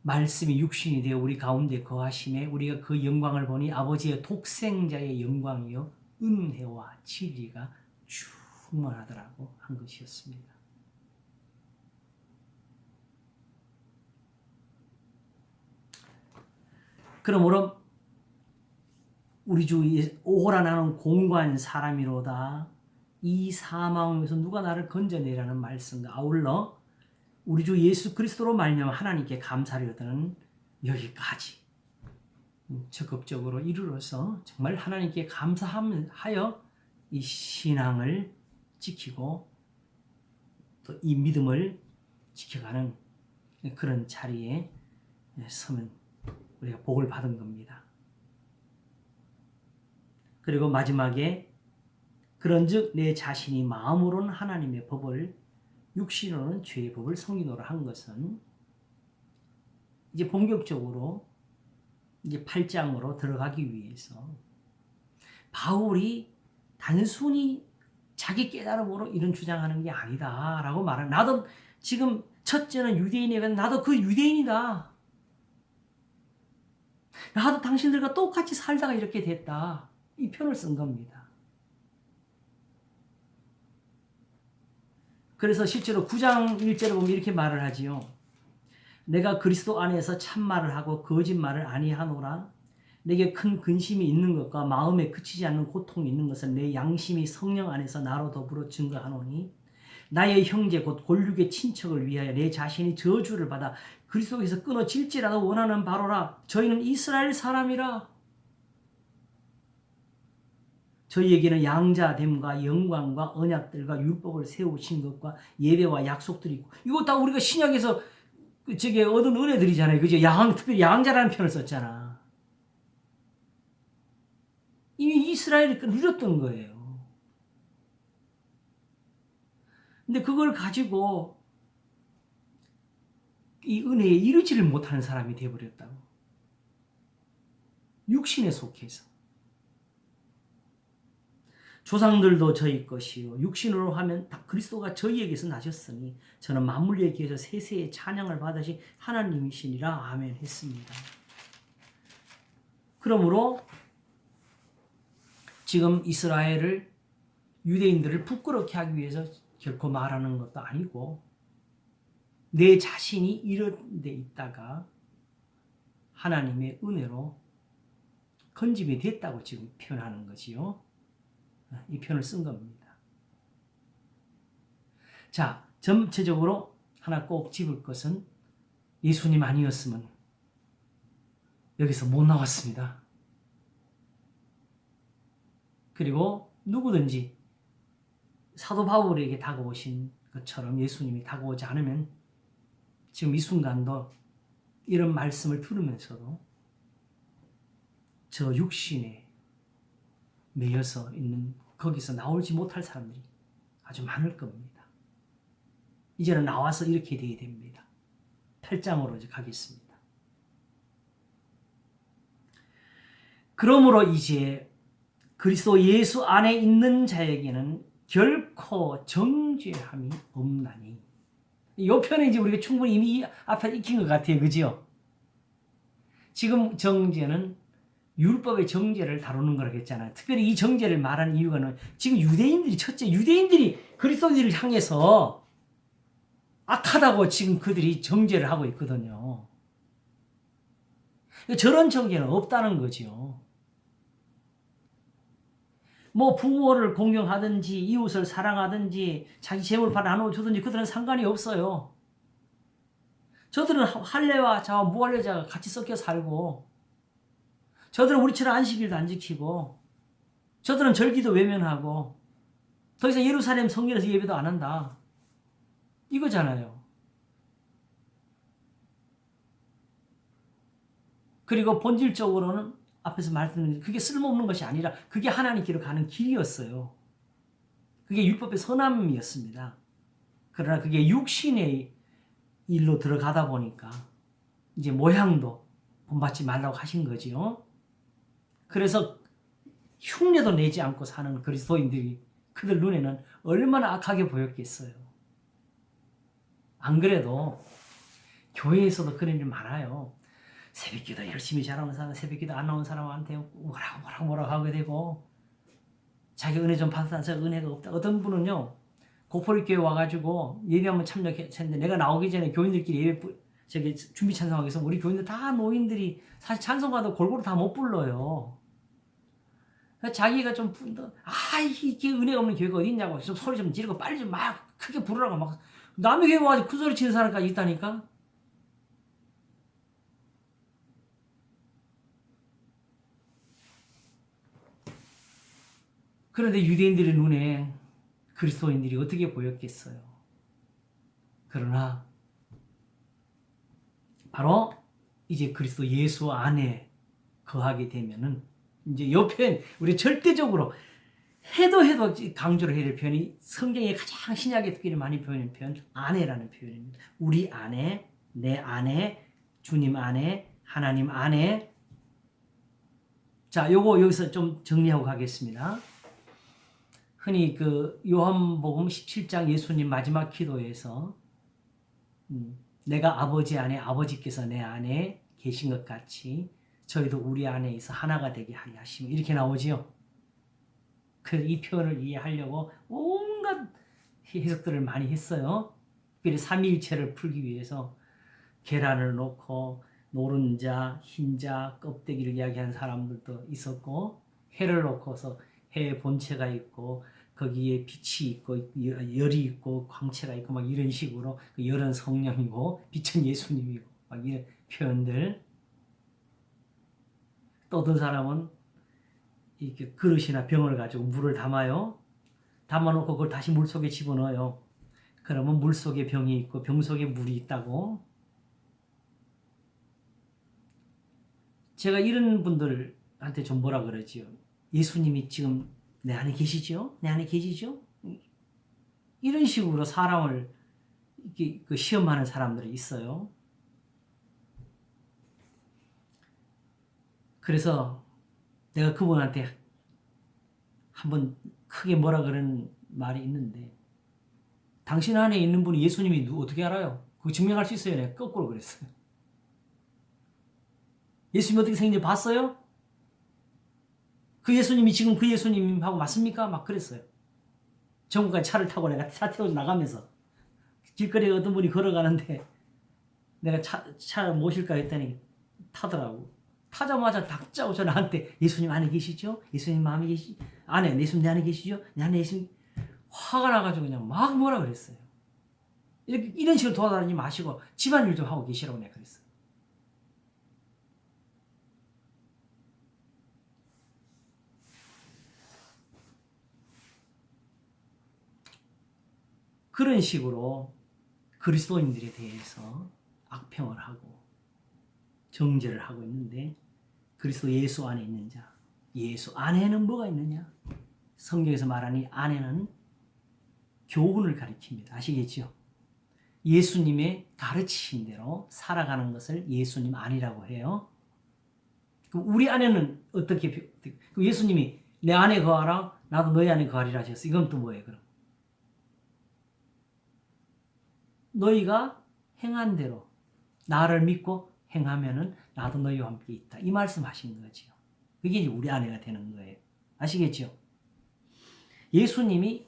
말씀이 육신이 되어 우리 가운데 거하심에 우리가 그 영광을 보니 아버지의 독생자의 영광이요 은혜와 진리가 충만하더라고 한 것이었습니다. 그러므로 우리 주 오호라 나는 공고한 사람이로다. 이 사망에서 누가 나를 건져내라는 말씀과 아울러 우리 주 예수 그리스도로 말미암아 하나님께 감사를 여드는 여기까지 적극적으로 이르러서 정말 하나님께 감사하여 이 신앙을 지키고 또 이 믿음을 지켜가는 그런 자리에 서면 우리가 복을 받은 겁니다. 그리고 마지막에 그런즉 내 자신이 마음으로는 하나님의 법을 육신으로는 죄의 법을 섬기노라 한 것은 이제 본격적으로 이제 8장으로 들어가기 위해서 바울이 단순히 자기 깨달음으로 이런 주장하는 게 아니다라고 말하는, 나도 지금 첫째는 유대인이니까 나도 그 유대인이다. 나도 당신들과 똑같이 살다가 이렇게 됐다. 이 표현을 쓴 겁니다. 그래서 실제로 9장 1절에 보면 이렇게 말을 하지요. 내가 그리스도 안에서 참말을 하고 거짓말을 아니하노라. 내게 큰 근심이 있는 것과 마음에 그치지 않는 고통이 있는 것은 내 양심이 성령 안에서 나로 더불어 증거하노니 나의 형제 곧 골육의 친척을 위하여 내 자신이 저주를 받아 그리스도에서 끊어질지라도 원하는 바로라. 저희는 이스라엘 사람이라. 저희에게는 양자됨과 영광과 언약들과 율법을 세우신 것과 예배와 약속들이 있고, 이거 다 우리가 신약에서 저게 얻은 은혜들이잖아요. 그죠? 특별히 양자라는 표현을 썼잖아. 이미 이스라엘이 누렸던 거예요. 근데 그걸 가지고 이 은혜에 이르지를 못하는 사람이 되어버렸다고. 육신에 속해서. 조상들도 저희 것이요 육신으로 하면 다 그리스도가 저희에게서 나셨으니 저는 만물에 계셔 세세의 찬양을 받으신 하나님이시니라. 아멘 했습니다. 그러므로 지금 이스라엘을, 유대인들을 부끄럽게 하기 위해서 결코 말하는 것도 아니고 내 자신이 이런 데 있다가 하나님의 은혜로 건짐이 됐다고 지금 표현하는 거지요. 이 표현을 쓴 겁니다. 자, 전체적으로 하나 꼭 짚을 것은 예수님 아니었으면 여기서 못 나왔습니다. 그리고 누구든지 사도 바울에게 다가오신 것처럼 예수님이 다가오지 않으면 지금 이 순간도 이런 말씀을 들으면서도 저 육신에 매여서 있는 거기서 나오지 못할 사람들이 아주 많을 겁니다. 이제는 나와서 이렇게 돼야 됩니다. 8장으로 이제 가겠습니다. 그러므로 이제 그리스도 예수 안에 있는 자에게는 결코 정죄함이 없나니. 이 편에 이제 우리가 충분히 이미 앞에 익힌 것 같아요. 그죠? 지금 정죄는 율법의 정죄를 다루는 거라고 했잖아요. 특별히 이 정죄를 말하는 이유는 지금 유대인들이 그리스도인들을 향해서 악하다고 지금 그들이 정죄를 하고 있거든요. 저런 정죄는 없다는 거죠. 뭐 부모를 공경하든지 이웃을 사랑하든지 자기 재물을 나눠주든지 그들은 상관이 없어요. 저들은 할례와 자와 무할례자가 같이 섞여 살고, 저들은 우리처럼 안식일도 안 지키고, 저들은 절기도 외면하고, 더 이상 예루살렘 성전에서 예배도 안 한다. 이거잖아요. 그리고 본질적으로는 앞에서 말씀드린 그게 쓸모없는 것이 아니라 그게 하나님께로 가는 길이었어요. 그게 율법의 선함이었습니다. 그러나 그게 육신의 일로 들어가다 보니까 이제 모양도 본받지 말라고 하신 거지요. 그래서 흉내도 내지 않고 사는 그리스도인들이 그들 눈에는 얼마나 악하게 보였겠어요. 안 그래도 교회에서도 그런 일 많아요. 새벽기도 열심히 잘하는 사람, 새벽기도 안 나온 사람한테 뭐라고 하게 되고, 자기 은혜 좀 받아서 은혜가 없다. 어떤 분은요, 고포리교회 와가지고 예배 한번 참여했는데 내가 나오기 전에 교인들끼리 예배 준비 찬송하기 위해서 우리 교인들 다 노인들이 사실 찬송가도 골고루 다 못 불러요. 자기가 좀 이게 은혜가 없는 교회가 어디 있냐고 좀 소리 좀 지르고 빨리 좀 막 크게 부르라고 막 남의 교회 와서 큰 소리 치는 사람까지 있다니까. 그런데 유대인들의 눈에 그리스도인들이 어떻게 보였겠어요? 그러나 바로 이제 그리스도 예수 안에 거하게 되면은 이제 옆에 우리 절대적으로 해도 강조를 해야 될 표현이 성경에 가장 신약에 특별히 많이 표현하는 표현 안에라는 표현입니다. 우리 안에, 내 안에, 주님 안에, 하나님 안에. 자, 요거 여기서 좀 정리하고 가겠습니다. 흔히 그 요한복음 17장 예수님 마지막 기도에서 내가 아버지 안에 아버지께서 내 안에 계신 것 같이 저희도 우리 안에 있어 하나가 되게 하게 하시며 이렇게 나오지요. 그래서 이 표현을 이해하려고 온갖 해석들을 많이 했어요. 특별히 삼위일체를 풀기 위해서 계란을 놓고 노른자, 흰자, 껍데기를 이야기한 사람들도 있었고 해를 놓고서 해의 본체가 있고 거기에 빛이 있고 열이 있고 광채가 있고 막 이런 식으로 그 열은 성령이고 빛은 예수님이고 막 이런 표현들. 또 어떤 사람은 이렇게 그릇이나 병을 가지고 물을 담아요. 담아놓고 그걸 다시 물 속에 집어넣어요. 그러면 물 속에 병이 있고 병 속에 물이 있다고. 제가 이런 분들한테 좀 뭐라 그러지요? 예수님이 지금 내 안에 계시죠? 내 안에 계시죠? 이런 식으로 사람을 이렇게 그 시험하는 사람들이 있어요. 그래서 내가 그분한테 한번 크게 뭐라 그런 말이 있는데 당신 안에 있는 분이 예수님이 어떻게 알아요? 그거 증명할 수 있어요. 내가 거꾸로 그랬어요. 예수님이 어떻게 생긴지 봤어요? 그 예수님이 지금 그 예수님하고 맞습니까? 막 그랬어요. 전국까지 차를 타고 내가 차 태워서 나가면서 길거리에 어떤 분이 걸어가는데 내가 차 모실까 했더니 타더라고. 타자마자 닥자고 나한테 예수님 안에 계시죠? 예수님 마음에 안에 예수님 내 안에 계시죠? 내 안에 예수님. 화가 나가지고 그냥 막 뭐라 그랬어요. 이런 식으로 돌아다니지 마시고 집안일 좀 하고 계시라고 내가 그랬어요. 그런 식으로 그리스도인들에 대해서 악평을 하고 정죄를 하고 있는데 그리스도 예수 안에 있는 자, 예수 안에는 뭐가 있느냐? 성경에서 말하니 안에는 교훈을 가리킵니다. 아시겠죠? 예수님의 가르치신 대로 살아가는 것을 예수님 안이라고 해요. 그럼 우리 안에는 어떻게 예수님이 내 안에 거하라 나도 너희 안에 거하리라 하셨어. 이건 또 뭐예요? 그럼 너희가 행한 대로 나를 믿고 행하면은 나도 너희와 함께 있다. 이 말씀하신 거지요. 그게 이제 우리 안에가 되는 거예요. 아시겠죠? 예수님이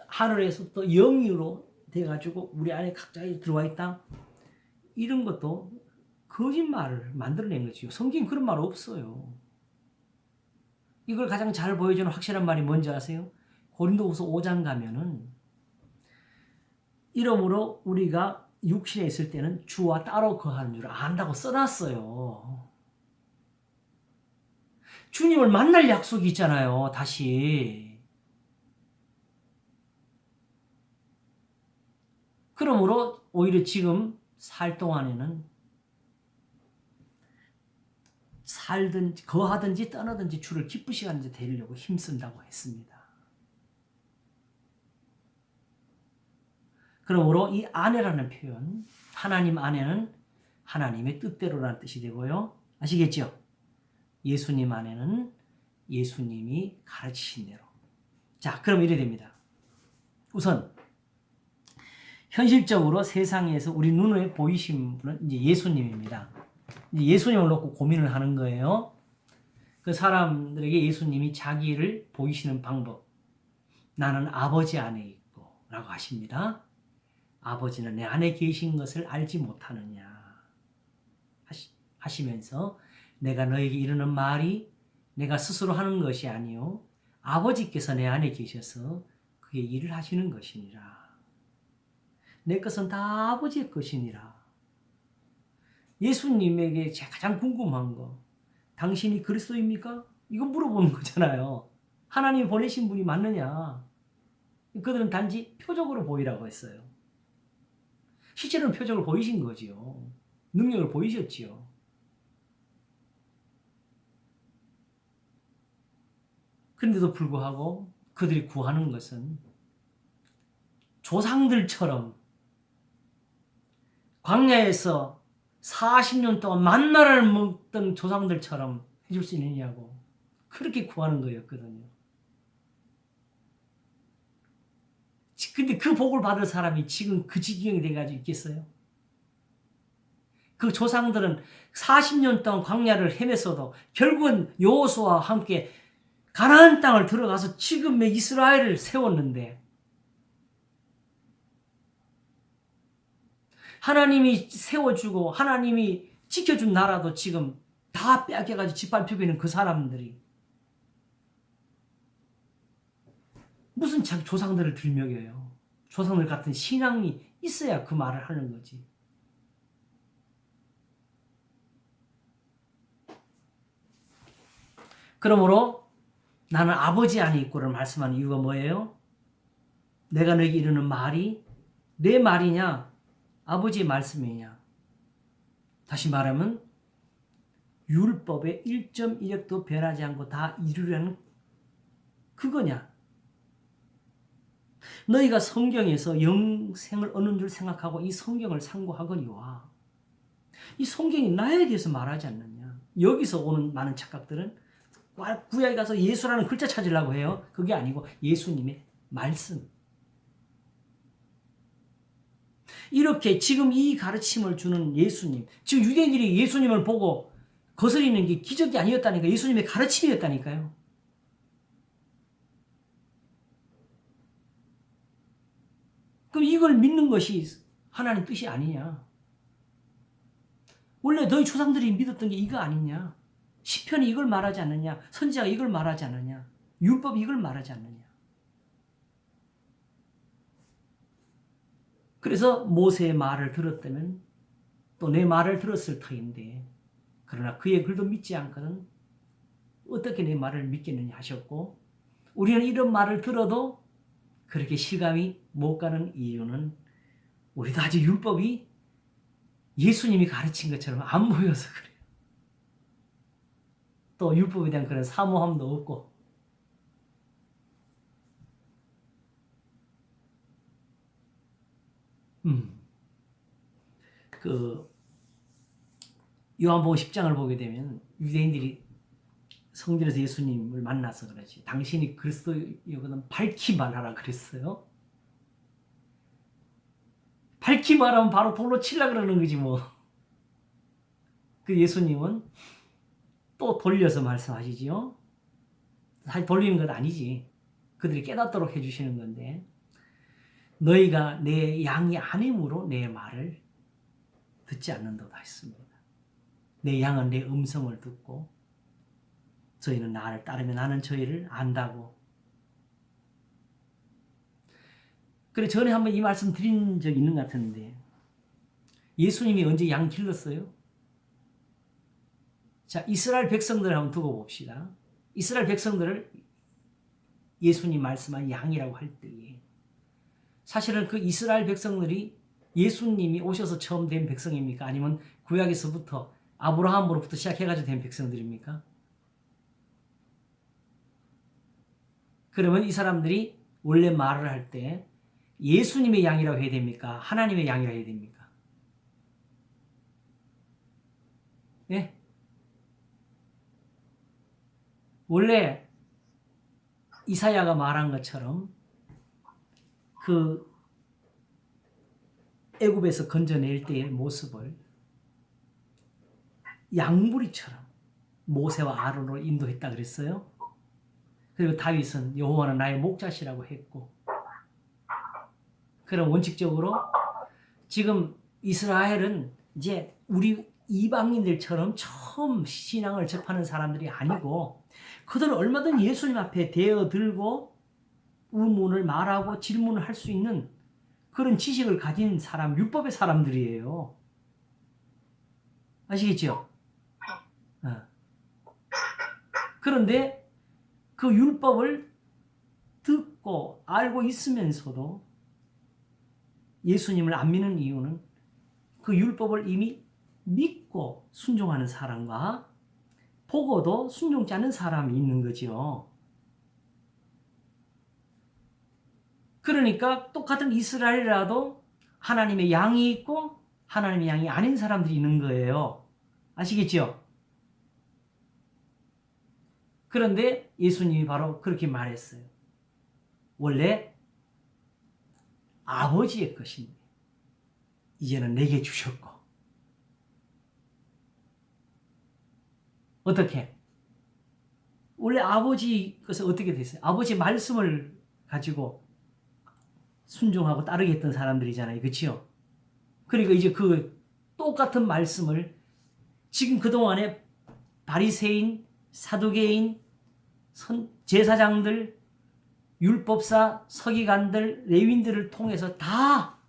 하늘에서부터 영으로 돼가지고 우리 안에 각자에 들어와 있다. 이런 것도 거짓말을 만들어낸 거지요. 성경에 그런 말 없어요. 이걸 가장 잘 보여주는 확실한 말이 뭔지 아세요? 고린도후서 5장 가면은 이러므로 우리가 육신에 있을 때는 주와 따로 거하는 줄 안다고 써놨어요. 주님을 만날 약속이 있잖아요. 다시. 그러므로 오히려 지금 살 동안에는 살든지 거하든지 떠나든지 주를 기쁘시게 하는 데 되려고 힘쓴다고 했습니다. 그러므로 이 안에라는 표현, 하나님 안에는 하나님의 뜻대로라는 뜻이 되고요. 아시겠죠? 예수님 안에는 예수님이 가르치신 대로. 자, 그럼 이래 됩니다. 우선 현실적으로 세상에서 우리 눈에 보이신 분은 이제 예수님입니다. 이제 예수님을 놓고 고민을 하는 거예요. 그 사람들에게 예수님이 자기를 보이시는 방법. 나는 아버지 안에 있고 라고 하십니다. 아버지는 내 안에 계신 것을 알지 못하느냐 하시면서 내가 너에게 이르는 말이 내가 스스로 하는 것이 아니요 아버지께서 내 안에 계셔서 그게 일을 하시는 것이니라. 내 것은 다 아버지의 것이니라. 예수님에게 제가 가장 궁금한 거, 당신이 그리스도입니까? 이거 물어보는 거잖아요. 하나님이 보내신 분이 맞느냐? 그들은 단지 표적으로 보이라고 했어요. 실제로는 표적을 보이신 거지요. 능력을 보이셨지요. 그런데도 불구하고 그들이 구하는 것은 조상들처럼 광야에서 40년 동안 만나를 먹던 조상들처럼 해줄 수 있느냐고 그렇게 구하는 거였거든요. 근데 그 복을 받을 사람이 지금 그 지경이 돼가지고 있겠어요? 그 조상들은 40년 동안 광야를 헤맸어도 결국은 여호수아와 함께 가나안 땅을 들어가서 지금의 이스라엘을 세웠는데 하나님이 세워주고 하나님이 지켜준 나라도 지금 다 빼앗겨가지고 짓밟히고 있는 그 사람들이 무슨 자기 조상들을 들먹여요. 조상들 같은 신앙이 있어야 그 말을 하는 거지. 그러므로 나는 아버지 안에 있고를 말씀하는 이유가 뭐예요? 내가 너에게 이르는 말이 내 말이냐 아버지의 말씀이냐. 다시 말하면 율법의 1.1획도 변하지 않고 다 이루려는 그거냐. 너희가 성경에서 영생을 얻는 줄 생각하고 이 성경을 상고하거니와 이 성경이 나에 대해서 말하지 않느냐. 여기서 오는 많은 착각들은 구약에 가서 예수라는 글자 찾으려고 해요. 그게 아니고 예수님의 말씀. 이렇게 지금 이 가르침을 주는 예수님, 지금 유대인들이 예수님을 보고 거스리는 게 기적이 아니었다니까. 예수님의 가르침이었다니까요. 그럼 이걸 믿는 것이 하나님 뜻이 아니냐. 원래 너희 조상들이 믿었던 게 이거 아니냐. 시편이 이걸 말하지 않느냐. 선지자가 이걸 말하지 않느냐. 율법이 이걸 말하지 않느냐. 그래서 모세의 말을 들었다면 또 내 말을 들었을 터인데 그러나 그의 글도 믿지 않거든 어떻게 내 말을 믿겠느냐 하셨고 우리는 이런 말을 들어도 그렇게 실감이 못 가는 이유는 우리도 아직 율법이 예수님이 가르친 것처럼 안 보여서 그래요. 또 율법에 대한 그런 사모함도 없고 요한복음 10장을 보게 되면 유대인들이 성전에서 예수님을 만나서 그러지. 당신이 그리스도이거든 밝히 말하라 그랬어요. 밝히 말하면 바로 돌로 치려 그러는 거지 뭐. 그 예수님은 또 돌려서 말씀하시지요. 사실 돌리는 건 아니지. 그들이 깨닫도록 해주시는 건데 너희가 내 양이 아님으로 내 말을 듣지 않는도다 했습니다. 내 양은 내 음성을 듣고 저희는 나를 따르며 나는 저희를 안다고. 그래 전에 한번 이 말씀 드린 적이 있는 것 같은데 예수님이 언제 양 길렀어요? 자, 이스라엘 백성들을 한번 두고 봅시다. 이스라엘 백성들을 예수님 말씀한 양이라고 할 때에 사실은 그 이스라엘 백성들이 예수님이 오셔서 처음 된 백성입니까? 아니면 구약에서부터 아브라함으로부터 시작해가지고 된 백성들입니까? 그러면 이 사람들이 원래 말을 할 때 예수님의 양이라고 해야 됩니까? 하나님의 양이라고 해야 됩니까? 예? 원래 이사야가 말한 것처럼 그 애굽에서 건져낼 때의 모습을 양무리처럼 모세와 아론으로 인도했다 그랬어요. 그리고 다윗은 여호와는 나의 목자시라고 했고 그럼 원칙적으로 지금 이스라엘은 이제 우리 이방인들처럼 처음 신앙을 접하는 사람들이 아니고 그들은 얼마든 예수님 앞에 대어들고 의문을 말하고 질문을 할 수 있는 그런 지식을 가진 사람, 율법의 사람들이에요. 아시겠죠? 그런데 그 율법을 듣고 알고 있으면서도 예수님을 안 믿는 이유는 그 율법을 이미 믿고 순종하는 사람과 보고도 순종치 않는 사람이 있는 거죠. 그러니까 똑같은 이스라엘이라도 하나님의 양이 있고 하나님의 양이 아닌 사람들이 있는 거예요. 아시겠죠? 그런데 예수님이 바로 그렇게 말했어요. 원래 아버지의 것인데 이제는 내게 주셨고. 어떻게? 원래 아버지 것은 어떻게 됐어요? 아버지 말씀을 가지고 순종하고 따르게 했던 사람들이잖아요. 그렇죠? 그러니까 이제 그 똑같은 말씀을 지금 그동안에 바리새인, 사두개인, 제사장들, 율법사, 서기관들, 레위인들을 통해서 다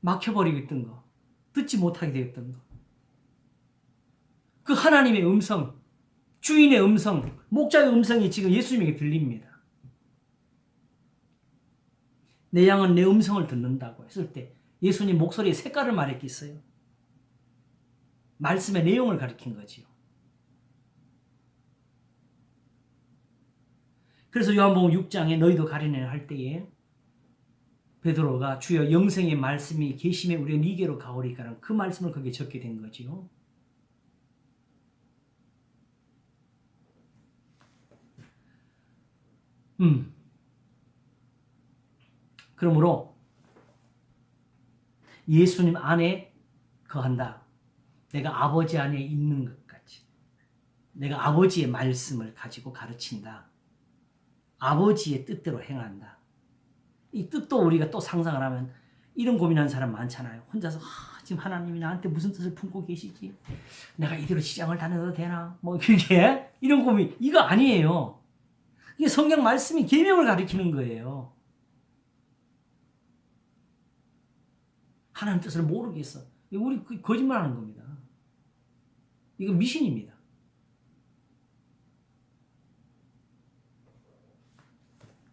막혀버리고 있던 거. 듣지 못하게 되었던 거. 그 하나님의 음성, 주인의 음성, 목자의 음성이 지금 예수님에게 들립니다. 내 양은 내 음성을 듣는다고 했을 때 예수님 목소리의 색깔을 말했겠어요? 말씀의 내용을 가리킨 거지요. 그래서 요한복음 6장에 너희도 가리내라 할 때에 베드로가 주여 영생의 말씀이 계심에 우리가 니게로 가오리까라는 그 말씀을 거기에 적게 된 거지요. 그러므로 예수님 안에 거한다. 내가 아버지 안에 있는 것 같이. 내가 아버지의 말씀을 가지고 가르친다. 아버지의 뜻대로 행한다. 이 뜻도 우리가 또 상상을 하면 이런 고민하는 사람 많잖아요. 혼자서 지금 하나님이 나한테 무슨 뜻을 품고 계시지? 내가 이대로 시장을 다녀도 되나? 뭐 그게 이런 고민 이거 아니에요. 이게 성경 말씀이 계명을 가리키는 거예요. 하나님 뜻을 모르겠어. 우리 거짓말하는 겁니다. 이거 미신입니다.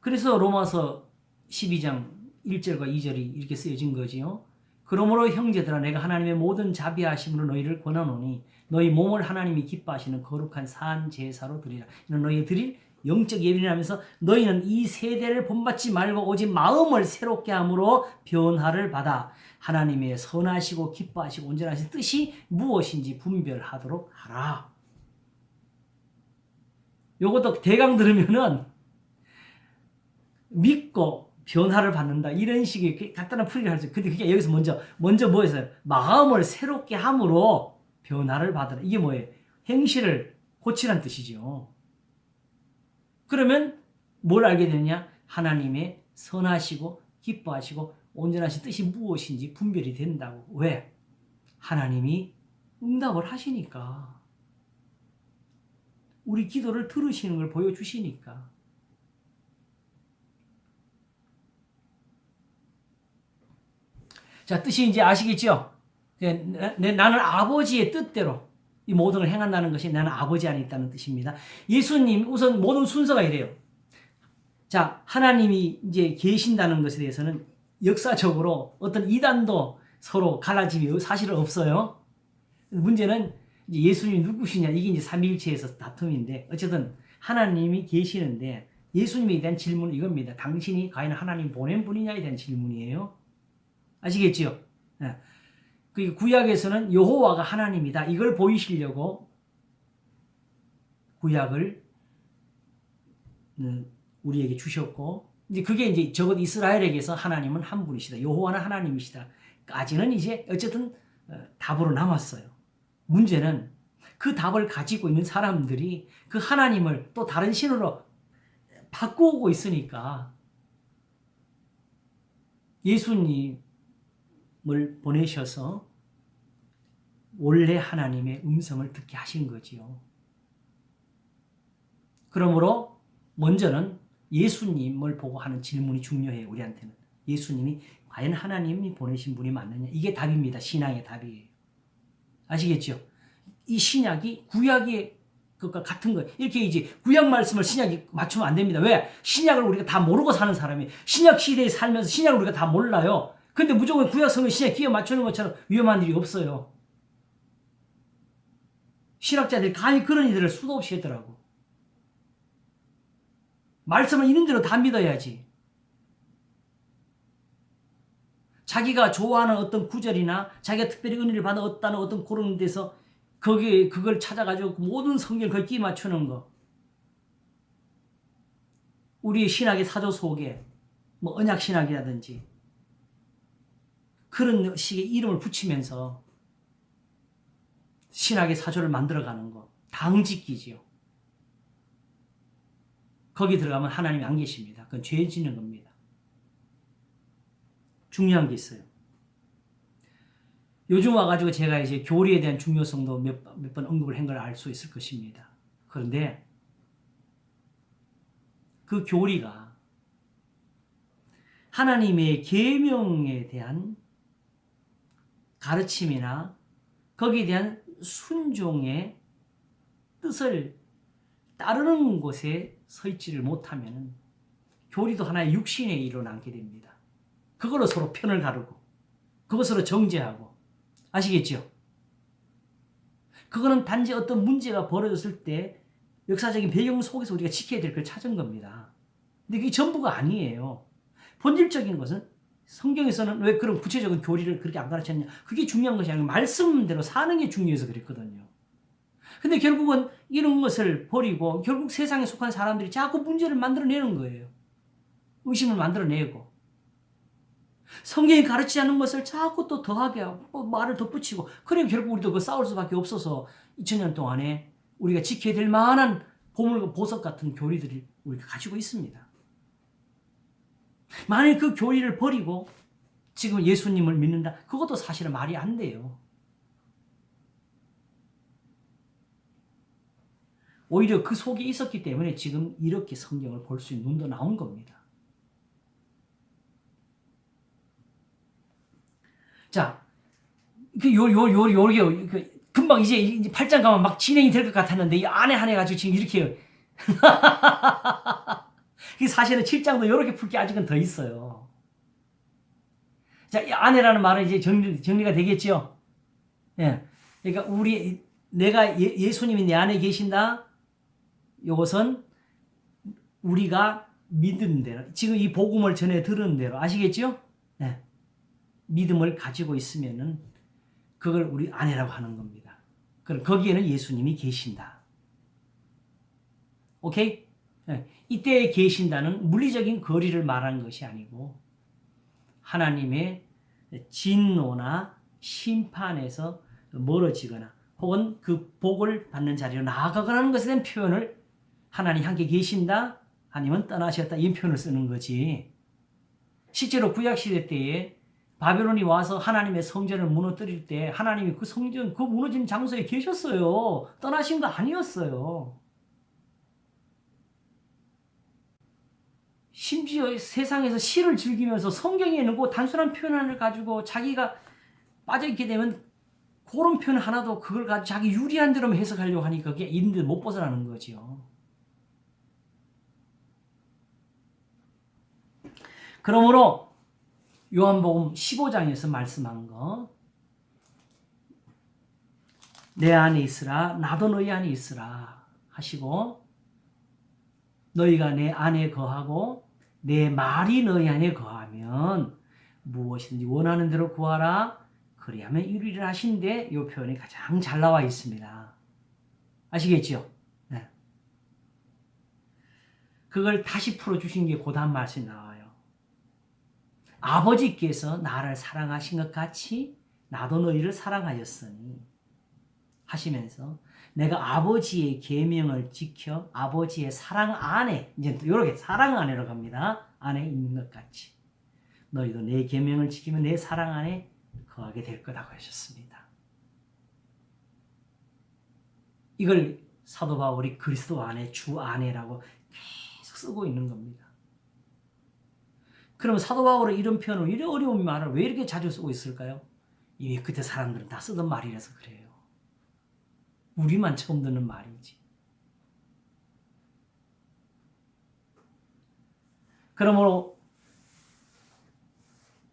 그래서 로마서 12장 1절과 2절이 이렇게 쓰여진 거지요. 그러므로 형제들아 내가 하나님의 모든 자비하심으로 너희를 권하노니 너희 몸을 하나님이 기뻐하시는 거룩한 산 제사로 드리라. 이는 너희 드릴 영적 예비라면서 너희는 이 세대를 본받지 말고 오직 마음을 새롭게 함으로 변화를 받아 하나님의 선하시고 기뻐하시고 온전하신 뜻이 무엇인지 분별하도록 하라. 요것도 대강 들으면은 믿고 변화를 받는다 이런 식의 간단한 풀이를 하죠. 근데 그게 여기서 먼저 뭐였어요? 마음을 새롭게 함으로 변화를 받으라. 이게 뭐예요? 행실을 고치라는 뜻이죠. 그러면 뭘 알게 되느냐? 하나님의 선하시고 기뻐하시고 온전하신 뜻이 무엇인지 분별이 된다고. 왜? 하나님이 응답을 하시니까. 우리 기도를 들으시는 걸 보여주시니까. 자, 뜻이 이제 아시겠죠? 나는 아버지의 뜻대로 이 모든 걸 행한다는 것이 나는 아버지 안에 있다는 뜻입니다. 예수님 우선 모든 순서가 이래요. 자, 하나님이 이제 계신다는 것에 대해서는 역사적으로 어떤 이단도 서로 갈라짐이 사실은 없어요. 문제는 이제 예수님이 누구시냐 이게 이제 삼위일체에서 다툼인데 어쨌든 하나님이 계시는데 예수님에 대한 질문은 이겁니다. 당신이 과연 하나님 보낸 분이냐에 대한 질문이에요. 아시겠지요? 그 구약에서는 여호와가 하나님이다. 이걸 보이시려고 구약을 우리에게 주셨고, 이제 그게 이제 적어도 이스라엘에게서 하나님은 한 분이시다. 여호와는 하나님이시다. 까지는 이제 어쨌든 답으로 남았어요. 문제는 그 답을 가지고 있는 사람들이 그 하나님을 또 다른 신으로 바꾸고 있으니까 예수님을 보내셔서 원래 하나님의 음성을 듣게 하신 거지요. 그러므로 먼저는 예수님을 보고 하는 질문이 중요해요. 우리한테는. 예수님이 과연 하나님이 보내신 분이 맞느냐. 이게 답입니다. 신앙의 답이에요. 아시겠죠? 이 신약이 구약의 그것과 같은 거예요. 이렇게 이제 구약 말씀을 신약이 맞추면 안 됩니다. 왜? 신약을 우리가 다 모르고 사는 사람이 신약 시대에 살면서 신약을 우리가 다 몰라요. 근데 무조건 구약 성경 신약 끼워 맞추는 것처럼 위험한 일이 없어요. 신학자들이 감히 그런 일들을 수도 없이 했더라고. 말씀을 있는 대로 다 믿어야지. 자기가 좋아하는 어떤 구절이나 자기가 특별히 은혜를 받는 어떤 그런 데서 그걸 찾아가지고 모든 성경을 거기 끼 맞추는 거. 우리 신학의 사조 속에 뭐 언약 신학이라든지 그런 식의 이름을 붙이면서 신학의 사조를 만들어가는 거. 당짓기지요. 거기 들어가면 하나님이 안 계십니다. 그건 죄 짓는 겁니다. 중요한 게 있어요. 요즘 와가지고 제가 이제 교리에 대한 중요성도 몇 번 언급을 한 걸 알 수 있을 것입니다. 그런데 그 교리가 하나님의 계명에 대한 가르침이나 거기에 대한 순종의 뜻을 따르는 곳에 서 있지를 못하면 교리도 하나의 육신의 일로 남게 됩니다. 그걸로 서로 편을 가르고 그것으로 정죄하고 아시겠죠? 그거는 단지 어떤 문제가 벌어졌을 때 역사적인 배경 속에서 우리가 지켜야 될 걸 찾은 겁니다. 근데 그게 전부가 아니에요. 본질적인 것은 성경에서는 왜 그런 구체적인 교리를 그렇게 안 가르쳤냐? 그게 중요한 것이 아니고 말씀대로 사는 게 중요해서 그랬거든요. 근데 결국은 이런 것을 버리고 결국 세상에 속한 사람들이 자꾸 문제를 만들어내는 거예요. 의심을 만들어내고 성경이 가르치지 않는 것을 자꾸 또 더하게 하고 말을 덧붙이고 그래 결국 우리도 그 싸울 수밖에 없어서 2000년 동안에 우리가 지켜야 될 만한 보물 보석 같은 교리들을 우리가 가지고 있습니다. 만약에 그 교리를 버리고 지금 예수님을 믿는다? 그것도 사실은 말이 안 돼요. 오히려 그 속에 있었기 때문에 지금 이렇게 성경을 볼 수 있는 눈도 나온 겁니다. 자, 금방 이제 8장 가면 막 진행이 될 것 같았는데 이 안에 한해 가지고 지금 이렇게 사실은 7장도 이렇게 풀 게 아직은 더 있어요. 자, 이 안에라는 말은 이제 정리가 되겠죠? 예. 그러니까 내가 예수님이 내 안에 계신다. 이것은 우리가 믿은 대로 지금 이 복음을 전해 들은 대로 아시겠죠? 네. 믿음을 가지고 있으면은 그걸 우리 아내라고 하는 겁니다. 그럼 거기에는 예수님이 계신다. 오케이? 네. 이때에 계신다는 물리적인 거리를 말하는 것이 아니고 하나님의 진노나 심판에서 멀어지거나 혹은 그 복을 받는 자리로 나아가거나 하는 것에 대한 표현을 하나님 함께 계신다 아니면 떠나셨다 이 표현을 쓰는 거지. 실제로 구약시대 때에 바벨론이 와서 하나님의 성전을 무너뜨릴 때 하나님이 그 성전 그 무너진 장소에 계셨어요. 떠나신 거 아니었어요. 심지어 세상에서 시를 즐기면서 성경에 있는 그 단순한 표현을 가지고 자기가 빠져있게 되면 그런 표현 하나도 그걸 가지고 자기 유리한 대로만 해석하려고 하니까 그게 있는데 못 벗어나는 거죠. 그러므로 요한복음 15장에서 말씀한 거 내 안에 있으라 나도 너희 안에 있으라 하시고 너희가 내 안에 거하고 내 말이 너희 안에 거하면 무엇이든지 원하는 대로 구하라 그리하면 이루리라 하신데 이 표현이 가장 잘 나와 있습니다. 아시겠죠? 네. 그걸 다시 풀어주신 게 그 다음 말씀이 나와요. 아버지께서 나를 사랑하신 것 같이 나도 너희를 사랑하였으니 하시면서 내가 아버지의 계명을 지켜 아버지의 사랑 안에 이제 이렇게 사랑 안에로 갑니다. 안에 있는 것 같이 너희도 내 계명을 지키면 내 사랑 안에 거하게 될 거라고 하셨습니다. 이걸 사도 바울이 그리스도 안에 주 안에라고 계속 쓰고 있는 겁니다. 그러면 사도 바울은 이런 표현을 이런 어려운 말을 왜 이렇게 자주 쓰고 있을까요? 이미 그때 사람들은 다 쓰던 말이라서 그래요. 우리만 처음 듣는 말이지. 그러므로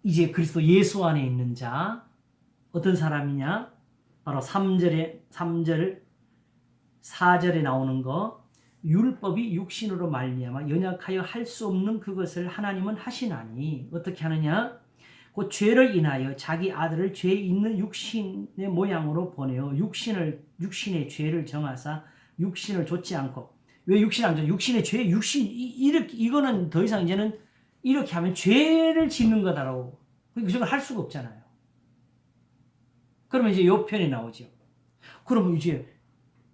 이제 그리스도 예수 안에 있는 자 어떤 사람이냐? 바로 4절에 나오는 거 율법이 육신으로 말미암아 연약하여 할 수 없는 그것을 하나님은 하시나니 어떻게 하느냐? 곧 죄를 인하여 자기 아들을 죄 있는 육신의 모양으로 보내어 육신의 죄를 정하사 육신을 좇지 않고 왜 육신 안 줘? 육신의 죄 이거는 더 이상 이제는 이렇게 하면 죄를 짓는 거다라고 그걸 할 수가 없잖아요. 그러면 이제 이 편이 나오죠. 그러면 이제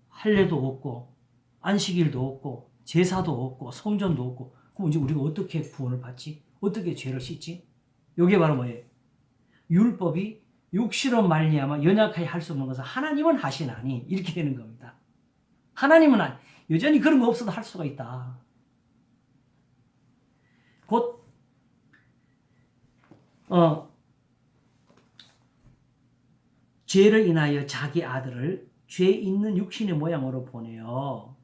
할례도 없고 안식일도 없고 제사도 없고 성전도 없고 그럼 이제 우리가 어떻게 구원을 받지? 어떻게 죄를 씻지? 이게 바로 뭐예요? 율법이 육신으로 말미암아 연약하게 할 수 없는 것을 하나님은 하시나니 이렇게 되는 겁니다. 하나님은 여전히 그런 거 없어도 할 수가 있다. 곧 죄를 인하여 자기 아들을 죄 있는 육신의 모양으로 보내요.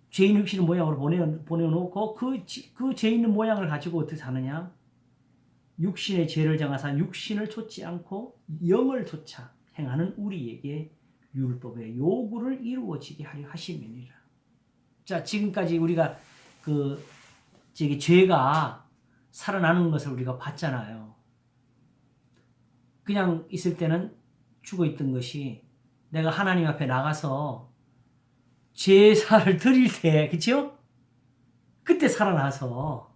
죄 있는 육신의 모양으로 보내놓고 그 죄 있는 모양을 가지고 어떻게 사느냐? 육신의 죄를 정하사 육신을 좇지 않고 영을 좇아 행하는 우리에게 율법의 요구를 이루어지게 하려 하심이니라. 자, 지금까지 우리가 죄가 살아나는 것을 우리가 봤잖아요. 그냥 있을 때는 죽어 있던 것이 내가 하나님 앞에 나가서 제사를 드릴 때, 그쵸? 그때 살아나서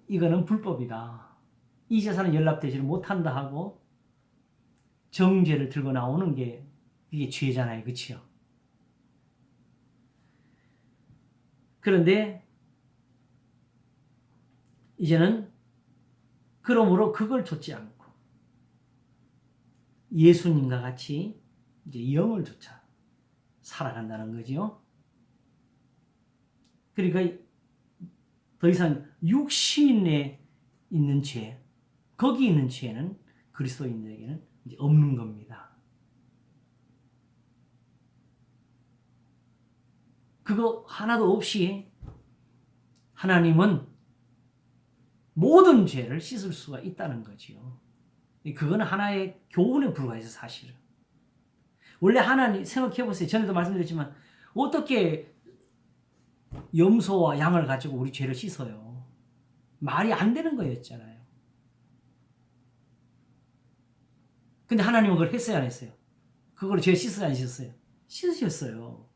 이거는 불법이다. 이 제사는 연락되지를 못한다 하고 정죄를 들고 나오는 게 이게 죄잖아요. 그치요? 그런데 이제는 그러므로 그걸 좇지 않고 예수님과 같이 이제 영을 좇아 살아간다는 거죠. 그러니까 더 이상 육신에 있는 죄, 거기 있는 죄는 그리스도인들에게는 이제 없는 겁니다. 그거 하나도 없이 하나님은 모든 죄를 씻을 수가 있다는 거지요. 그거는 하나의 교훈에 불과해서 사실은. 원래 하나님 생각해보세요. 전에도 말씀드렸지만 어떻게 염소와 양을 가지고 우리 죄를 씻어요? 말이 안 되는 거였잖아요. 근데 하나님은 그걸 했어요, 안 했어요? 그걸 죄 씻어요, 안 씻었어요? 씻으셨어요.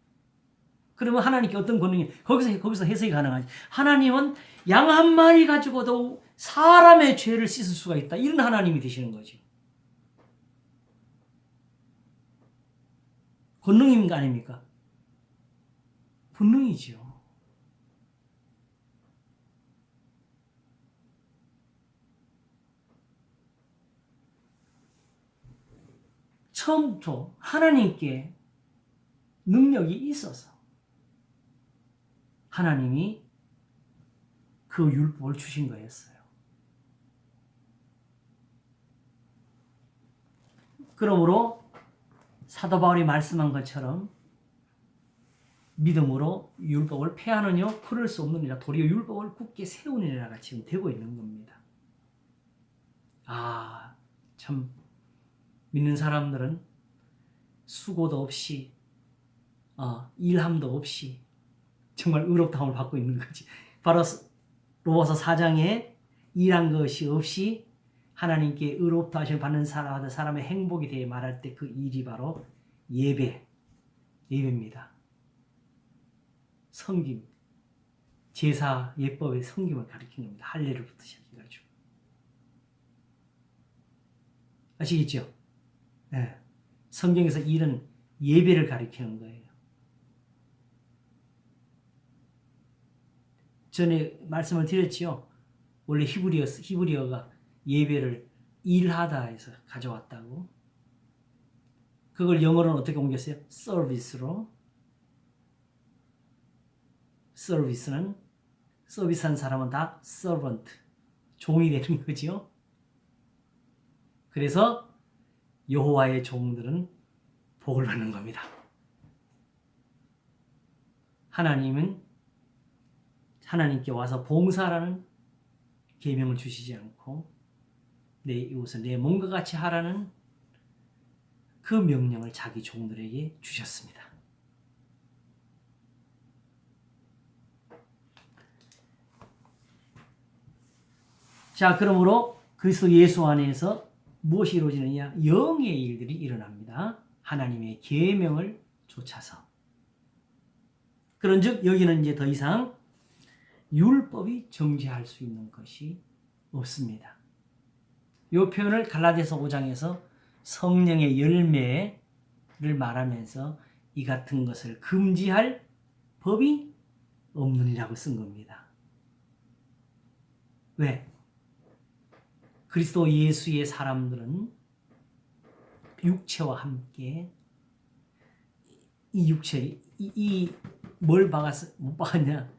그러면 하나님께 어떤 권능이 거기서 해석이 가능하지? 하나님은 양 한 마리 가지고도 사람의 죄를 씻을 수가 있다. 이런 하나님이 되시는 거죠. 권능인가 아닙니까? 권능이죠. 처음부터 하나님께 능력이 있어서 하나님이 그 율법을 주신 거였어요. 그러므로 사도 바울이 말씀한 것처럼 믿음으로 율법을 폐하느냐 풀을 수 없느니라 도리어 율법을 굳게 세우느니라가 지금 되고 있는 겁니다. 참 믿는 사람들은 수고도 없이 일함도 없이 정말 의롭다함을 받고 있는 거지. 바로 로마서 4장에 일한 것이 없이 하나님께 의롭다 하심을 받는 사람의 행복에 대해 말할 때 그 일이 바로 예배입니다. 성김, 제사 예법의 성김을 가리키는 겁니다. 할례로부터 시작해가지고. 아시겠죠? 네. 성경에서 일은 예배를 가리키는 거예요. 전에 말씀을 드렸지요. 원래 히브리어가 예배를 일하다 해서 가져왔다고. 그걸 영어로는 어떻게 옮겼어요? 서비스로. 서비스는 서비스한 사람은 다 servant, 종이 되는 거죠. 그래서 여호와의 종들은 복을 받는 겁니다. 하나님은 하나님께 와서 봉사하라는 계명을 주시지 않고 내 이웃을 내 몸과 같이 하라는 그 명령을 자기 종들에게 주셨습니다. 자, 그러므로 그리스도 예수 안에서 무엇이 이루어지느냐? 영의 일들이 일어납니다. 하나님의 계명을 좇아서. 그런즉 여기는 이제 더 이상 율법이 정죄할 수 있는 것이 없습니다. 이 표현을 갈라디아서 5장에서 성령의 열매를 말하면서 이 같은 것을 금지할 법이 없느니라고 쓴 겁니다. 왜? 그리스도 예수의 사람들은 육체와 함께 이 육체, 뭘 박았어? 못 박았냐?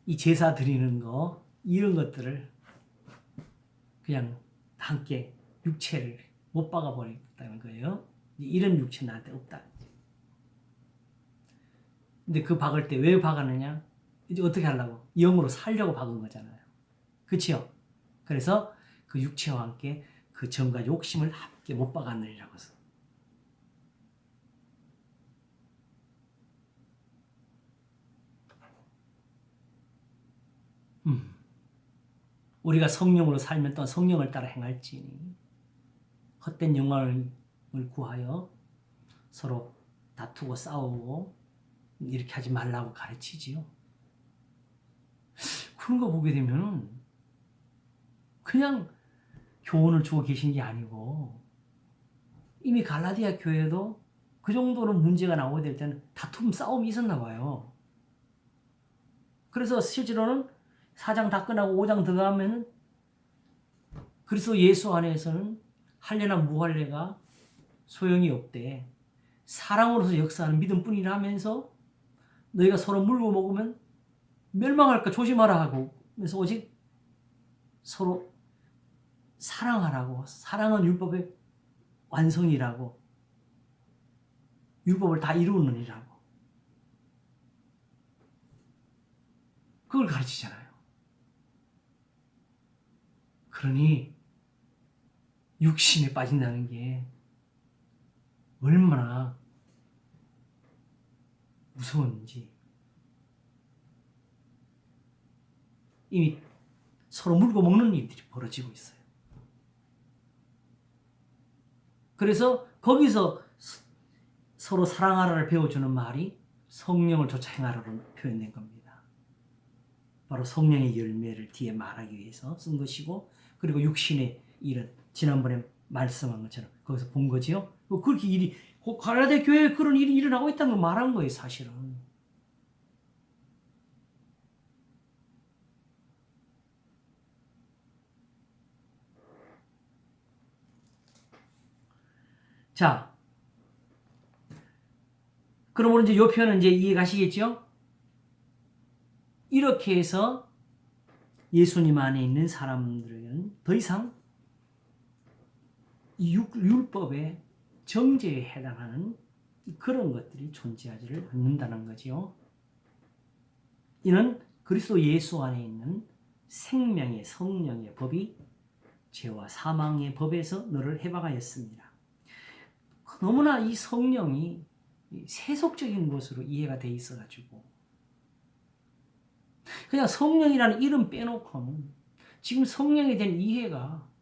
이 제사 드리는 거, 이런 것들을 그냥 함께 육체를 못 박아버렸다는 거예요. 이런 육체 나한테 없다. 근데 그 박을 때 왜 박았느냐? 이제 어떻게 하려고? 영으로 살려고 박은 거잖아요. 그치요? 그래서 그 육체와 함께 그 정과 욕심을 함께 못 박았느니라고 해서. 우리가 성령으로 살면 또 성령을 따라 행할지니 헛된 영광을 구하여 서로 다투고 싸우고 이렇게 하지 말라고 가르치지요. 그런 거 보게 되면 그냥 교훈을 주고 계신 게 아니고 이미 갈라디아 교회도 그 정도로 문제가 나오게 될 때는 다툼, 싸움이 있었나 봐요. 그래서 실제로는 4장 다 끝나고 5장 들어가면 그리스도 예수 안에서는 할례나 무할례가 소용이 없대. 사랑으로서 역사하는 믿음뿐이라 하면서 너희가 서로 물고 먹으면 멸망할까 조심하라 하고 그래서 오직 서로 사랑하라고. 사랑은 율법의 완성이라고. 율법을 다 이루느니라고. 그걸 가르치잖아요. 그러니 육신에 빠진다는 게 얼마나 무서운지 이미 서로 물고 먹는 일들이 벌어지고 있어요. 그래서 거기서 서로 사랑하라를 배워주는 말이 성령을 좇아 행하라로 표현된 겁니다. 바로 성령의 열매를 뒤에 말하기 위해서 쓴 것이고 그리고 육신의 일은 지난번에 말씀한 것처럼 거기서 본 거지요. 그렇게 일이 갈라디아 교회에 그런 일이 일어나고 있다는 걸 말한 거예요, 사실은. 자, 그러면 이제 이 표현은 이제 이해 가시겠죠? 이렇게 해서 예수님 안에 있는 사람들은 더 이상 이 율법의 정죄에 해당하는 그런 것들이 존재하지를 않는다는 거지요. 이는 그리스도 예수 안에 있는 생명의 성령의 법이 죄와 사망의 법에서 너를 해방하였습니다. 너무나 이 성령이 세속적인 것으로 이해가 돼 있어가지고 그냥 성령이라는 이름 빼놓고는 지금 성령에 대한 이해가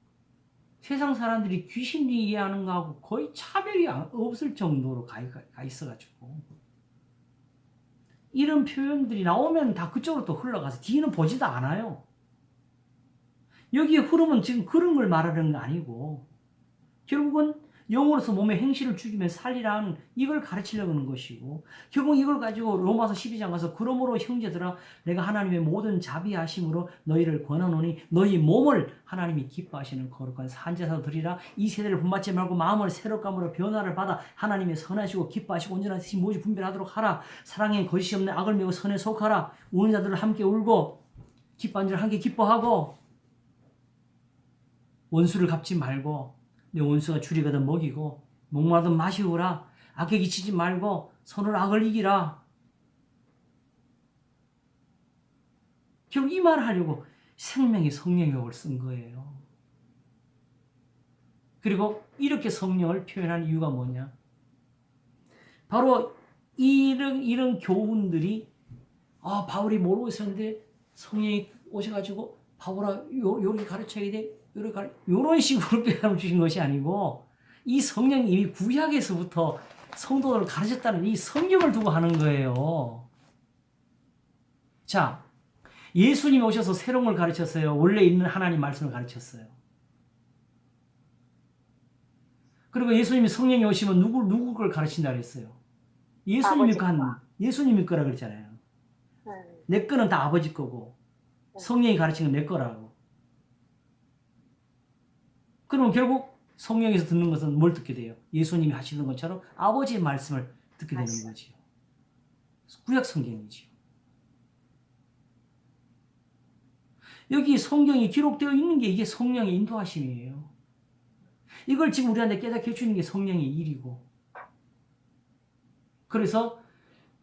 세상 사람들이 귀신이 이해하는 거하고 거의 차별이 없을 정도로 가 있어가지고 이런 표현들이 나오면 다 그쪽으로 또 흘러가서 뒤는 보지도 않아요. 여기에 흐름은 지금 그런 걸 말하는 거 아니고 결국은 영으로서 몸의 행실을 죽이며 살리라는 이걸 가르치려고 하는 것이고 결국 이걸 가지고 로마서 12장 가서 그러므로 형제들아 내가 하나님의 모든 자비하심으로 너희를 권하노니 너희 몸을 하나님이 기뻐하시는 거룩한 산제사로 드리라. 이 세대를 본받지 말고 마음을 새롭감으로 변화를 받아 하나님의 선하시고 기뻐하시고 온전한 뜻이 무엇이 분별하도록 하라. 사랑에 거짓이 없는 악을 메고 선에 속하라. 우는 자들을 함께 울고 기뻐하는 자를 함께 기뻐하고 원수를 갚지 말고 내 원수가 줄이거든 먹이고 목마르든 마시우라. 악에 기치지 말고 선으로 악을 이기라. 결국 이 말을 하려고 생명의 성령역을 쓴 거예요. 그리고 이렇게 성령을 표현한 이유가 뭐냐? 바로 이런 교훈들이 바울이 모르고 있었는데 성령이 오셔가지고 바울아 요렇게 가르쳐야 돼. 이런 식으로 표현을 주신 것이 아니고 이 성령이 이미 구약에서부터 성도들을 가르쳤다는 이 성경을 두고 하는 거예요. 자, 예수님이 오셔서 새로운 걸 가르쳤어요. 원래 있는 하나님 말씀을 가르쳤어요. 그리고 예수님이 성령이 오시면 누구 걸 가르친다 그랬어요? 예수님이 거라 그랬잖아요. 내 거는 다 아버지 거고 성령이 가르치는 건 내 거라고. 그러면 결국 성령에서 듣는 것은 뭘 듣게 돼요? 예수님이 하시는 것처럼 아버지의 말씀을 듣게 되는 거지요. 구약 성경이지요. 여기 성경이 기록되어 있는 게 이게 성령의 인도하심이에요. 이걸 지금 우리한테 깨닫게 해주는 게 성령의 일이고. 그래서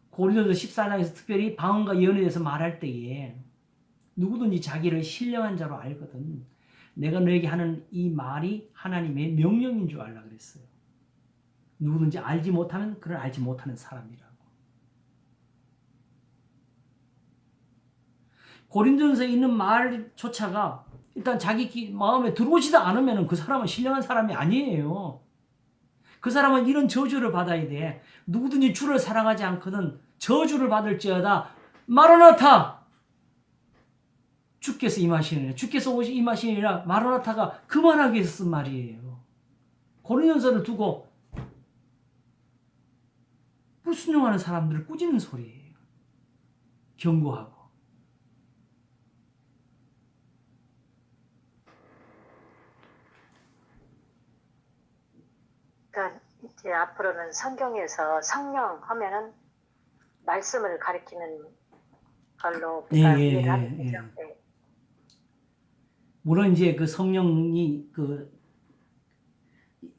고린도서 14장에서 특별히 방언과 예언에 대해서 말할 때에 누구든지 자기를 신령한 자로 알거든. 내가 너에게 하는 이 말이 하나님의 명령인 줄 알라 그랬어요. 누구든지 알지 못하면 그를 알지 못하는 사람이라고. 고린도전서에 있는 말조차가 일단 자기 마음에 들어오지도 않으면 그 사람은 신령한 사람이 아니에요. 그 사람은 이런 저주를 받아야 돼. 누구든지 주를 사랑하지 않거든 저주를 받을지어다. 마라나타! 주께서 임하시느니라. 주께서 임하시느니라. 마라나타가 그만하기 위해서 쓴 말이에요. 고린도전서를 두고 불순종하는 사람들을 꾸짖는 소리예요. 경고하고. 그러니까 이제 앞으로는 성경에서 성령 하면은 말씀을 가리키는 걸로 우리가 이해를 하는 거죠. 네. 물론 이제 그 성령이 그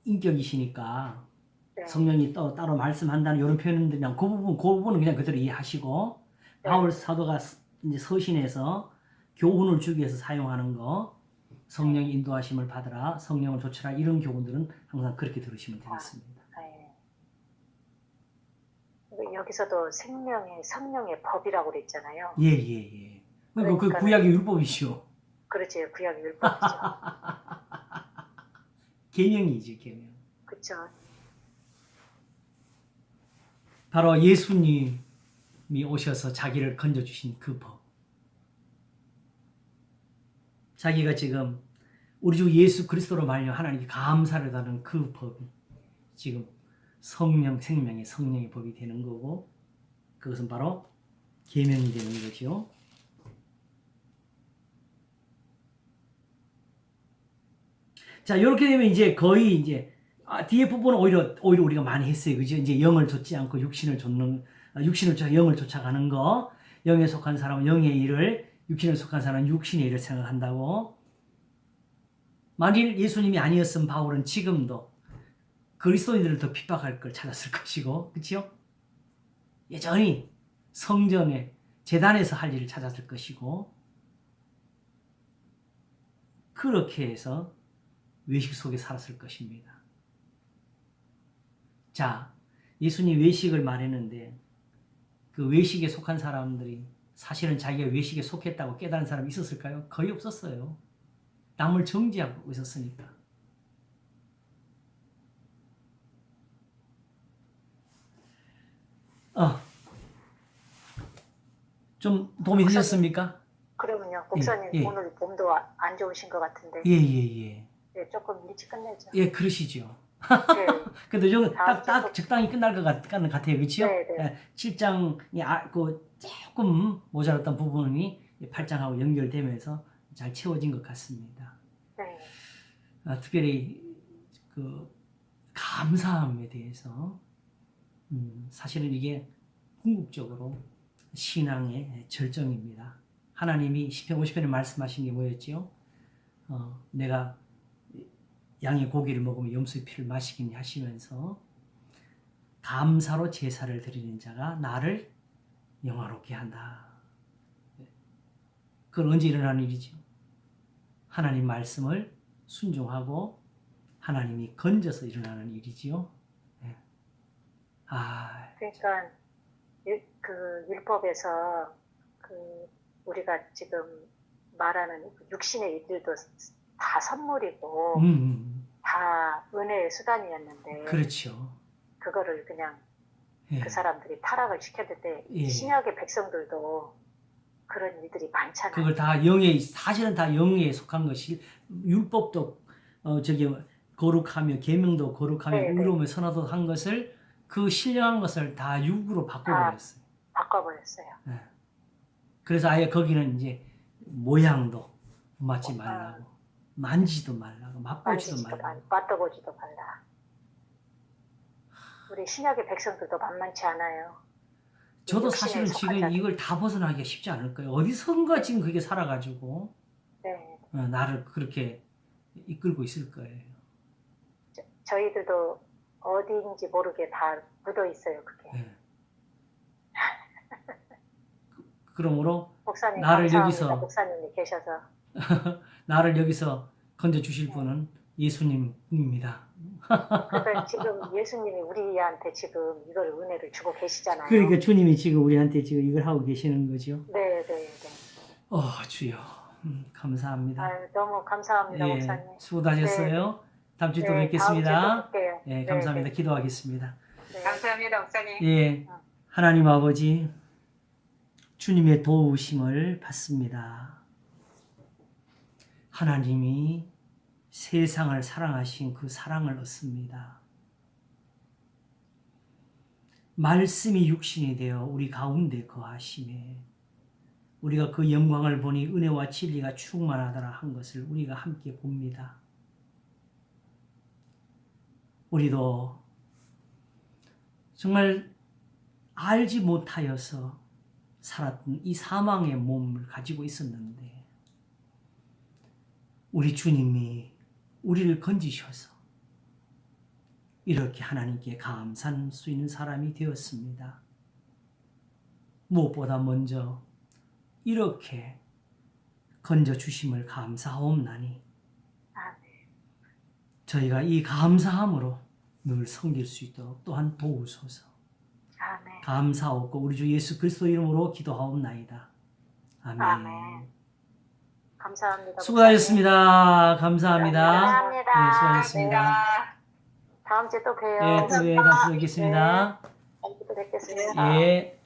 인격이시니까 네. 성령이 또 따로 말씀한다는 이런 표현들이랑 그 부분은 그냥 그대로 이해하시고 네. 바울 사도가 이제 서신에서 교훈을 주기 위해서 사용하는 거 성령의 인도하심을 받으라 성령을 조치라 이런 교훈들은 항상 그렇게 들으시면 되겠습니다. 네. 여기서도 성령의 법이라고 그랬잖아요. 예. 그 구약의 율법이죠. 그렇지, 구약의 율법이죠. 계명이죠, 계명. 그렇죠. 바로 예수님이 오셔서 자기를 건져주신 그 법. 자기가 지금 우리 주 예수 그리스도로 말미암아 하나님께 감사를 하는 그 법이 지금 생명의 성령의 법이 되는 거고 그것은 바로 계명이 되는 거죠. 자, 이렇게 되면 이제 거의 이제 뒤에 부분은 오히려 우리가 많이 했어요. 그죠? 이제 영을 좇지 않고 육신을 쫓아 영을 쫓아가는 거. 영에 속한 사람은 영의 일을, 육신에 속한 사람은 육신의 일을 생각한다고. 만일 예수님이 아니었으면 바울은 지금도 그리스도인들을 더 핍박할 걸 찾았을 것이고, 그렇죠? 여전히 성전에 제단에서 할 일을 찾았을 것이고, 그렇게 해서 외식 속에 살았을 것입니다. 자, 예수님 외식을 말했는데 그 외식에 속한 사람들이 사실은 자기가 외식에 속했다고 깨달은 사람이 있었을까요? 거의 없었어요. 남을 정죄하고 있었으니까. 좀 도움이 되셨습니까? 그러면요, 목사님 예. 오늘 몸도 안 좋으신 것 같은데. 예. 네, 조금 일찍 끝내죠. 예, 그러시죠. 네. 그래도 좀 다음 딱 적당히 끝날 것 같아요. 그렇죠? 네, 네. 7장이 조금 모자랐던 부분이 8장하고 연결되면서 잘 채워진 것 같습니다. 네. 특별히 그 감사함에 대해서 사실은 이게 궁극적으로 신앙의 절정입니다. 하나님이 시편 50편에 말씀하신 게 뭐였지요? 내가 양의 고기를 먹으면 염소의 피를 마시겠니 하시면서 감사로 제사를 드리는 자가 나를 영화롭게 한다. 그건 언제 일어나는 일이죠? 하나님 말씀을 순종하고 하나님이 건져서 일어나는 일이지요. 네. 그러니까 그 율법에서 그 우리가 지금 말하는 육신의 일들도 다 선물이고 다 은혜의 수단이었는데 그렇죠. 그거를 그냥 예. 그 사람들이 타락을 시켰는데 예. 신약의 백성들도 그런 일들이 많잖아요. 그걸 다 사실은 다 영에 속한 것이 율법도 거룩하며 계명도 거룩하며 네, 네. 의로움의 선화도 한 것을 그 신령한 것을 다 육으로 바꿔버렸어요. 바꿔버렸어요. 네. 그래서 아예 거기는 이제 모양도 맞지 말라고, 만지도 말라고, 맛보지도 말라고, 맛보지도 말라. 우리 신약의 백성들도 만만치 않아요. 저도 사실은 지금 이걸 다 벗어나기가 쉽지 않을 거예요. 어디선가 지금 그게 살아가지고 네. 나를 그렇게 이끌고 있을 거예요. 저희들도 어디인지 모르게 다 묻어 있어요, 그게. 네. 그러므로 목사님 나를 감사합니다. 여기서 목사님이 계셔서 나를 여기서 건져 주실 분은 예수님입니다. 그러니까 지금 예수님이 우리한테 지금 이걸 은혜를 주고 계시잖아요. 그러니까 주님이 지금 우리한테 지금 이걸 하고 계시는 거죠. 네, 네, 네. 주여, 감사합니다. 너무 감사합니다, 예, 목사님. 수고하셨어요. 다음 주에 또 네, 뵙겠습니다. 다음 주에 또 뵐게요. 예, 감사합니다. 네, 네. 기도하겠습니다. 네. 감사합니다, 목사님. 예, 하나님 아버지, 주님의 도우심을 받습니다. 하나님이 세상을 사랑하신 그 사랑을 얻습니다. 말씀이 육신이 되어 우리 가운데 거하심에 우리가 그 영광을 보니 은혜와 진리가 충만하더라 한 것을 우리가 함께 봅니다. 우리도 정말 알지 못하여서 살았던 이 사망의 몸을 가지고 있었는데 우리 주님이 우리를 건지셔서 이렇게 하나님께 감사할 수 있는 사람이 되었습니다. 무엇보다 먼저 이렇게 건져주심을 감사하옵나니 저희가 이 감사함으로 늘 섬길 수 있도록 또한 도우소서. 아멘. 감사하옵고 우리 주 예수 그리스도 이름으로 기도하옵나이다. 아멘. 아멘. 감사합니다. 수고하셨습니다. 감사합니다. 감사합니다. 네, 수고하셨습니다. 다음 주에 또 봬요. 예, 또 다음 주에 뵙겠습니다. 다음 주에 또 뵙겠습니다. 예.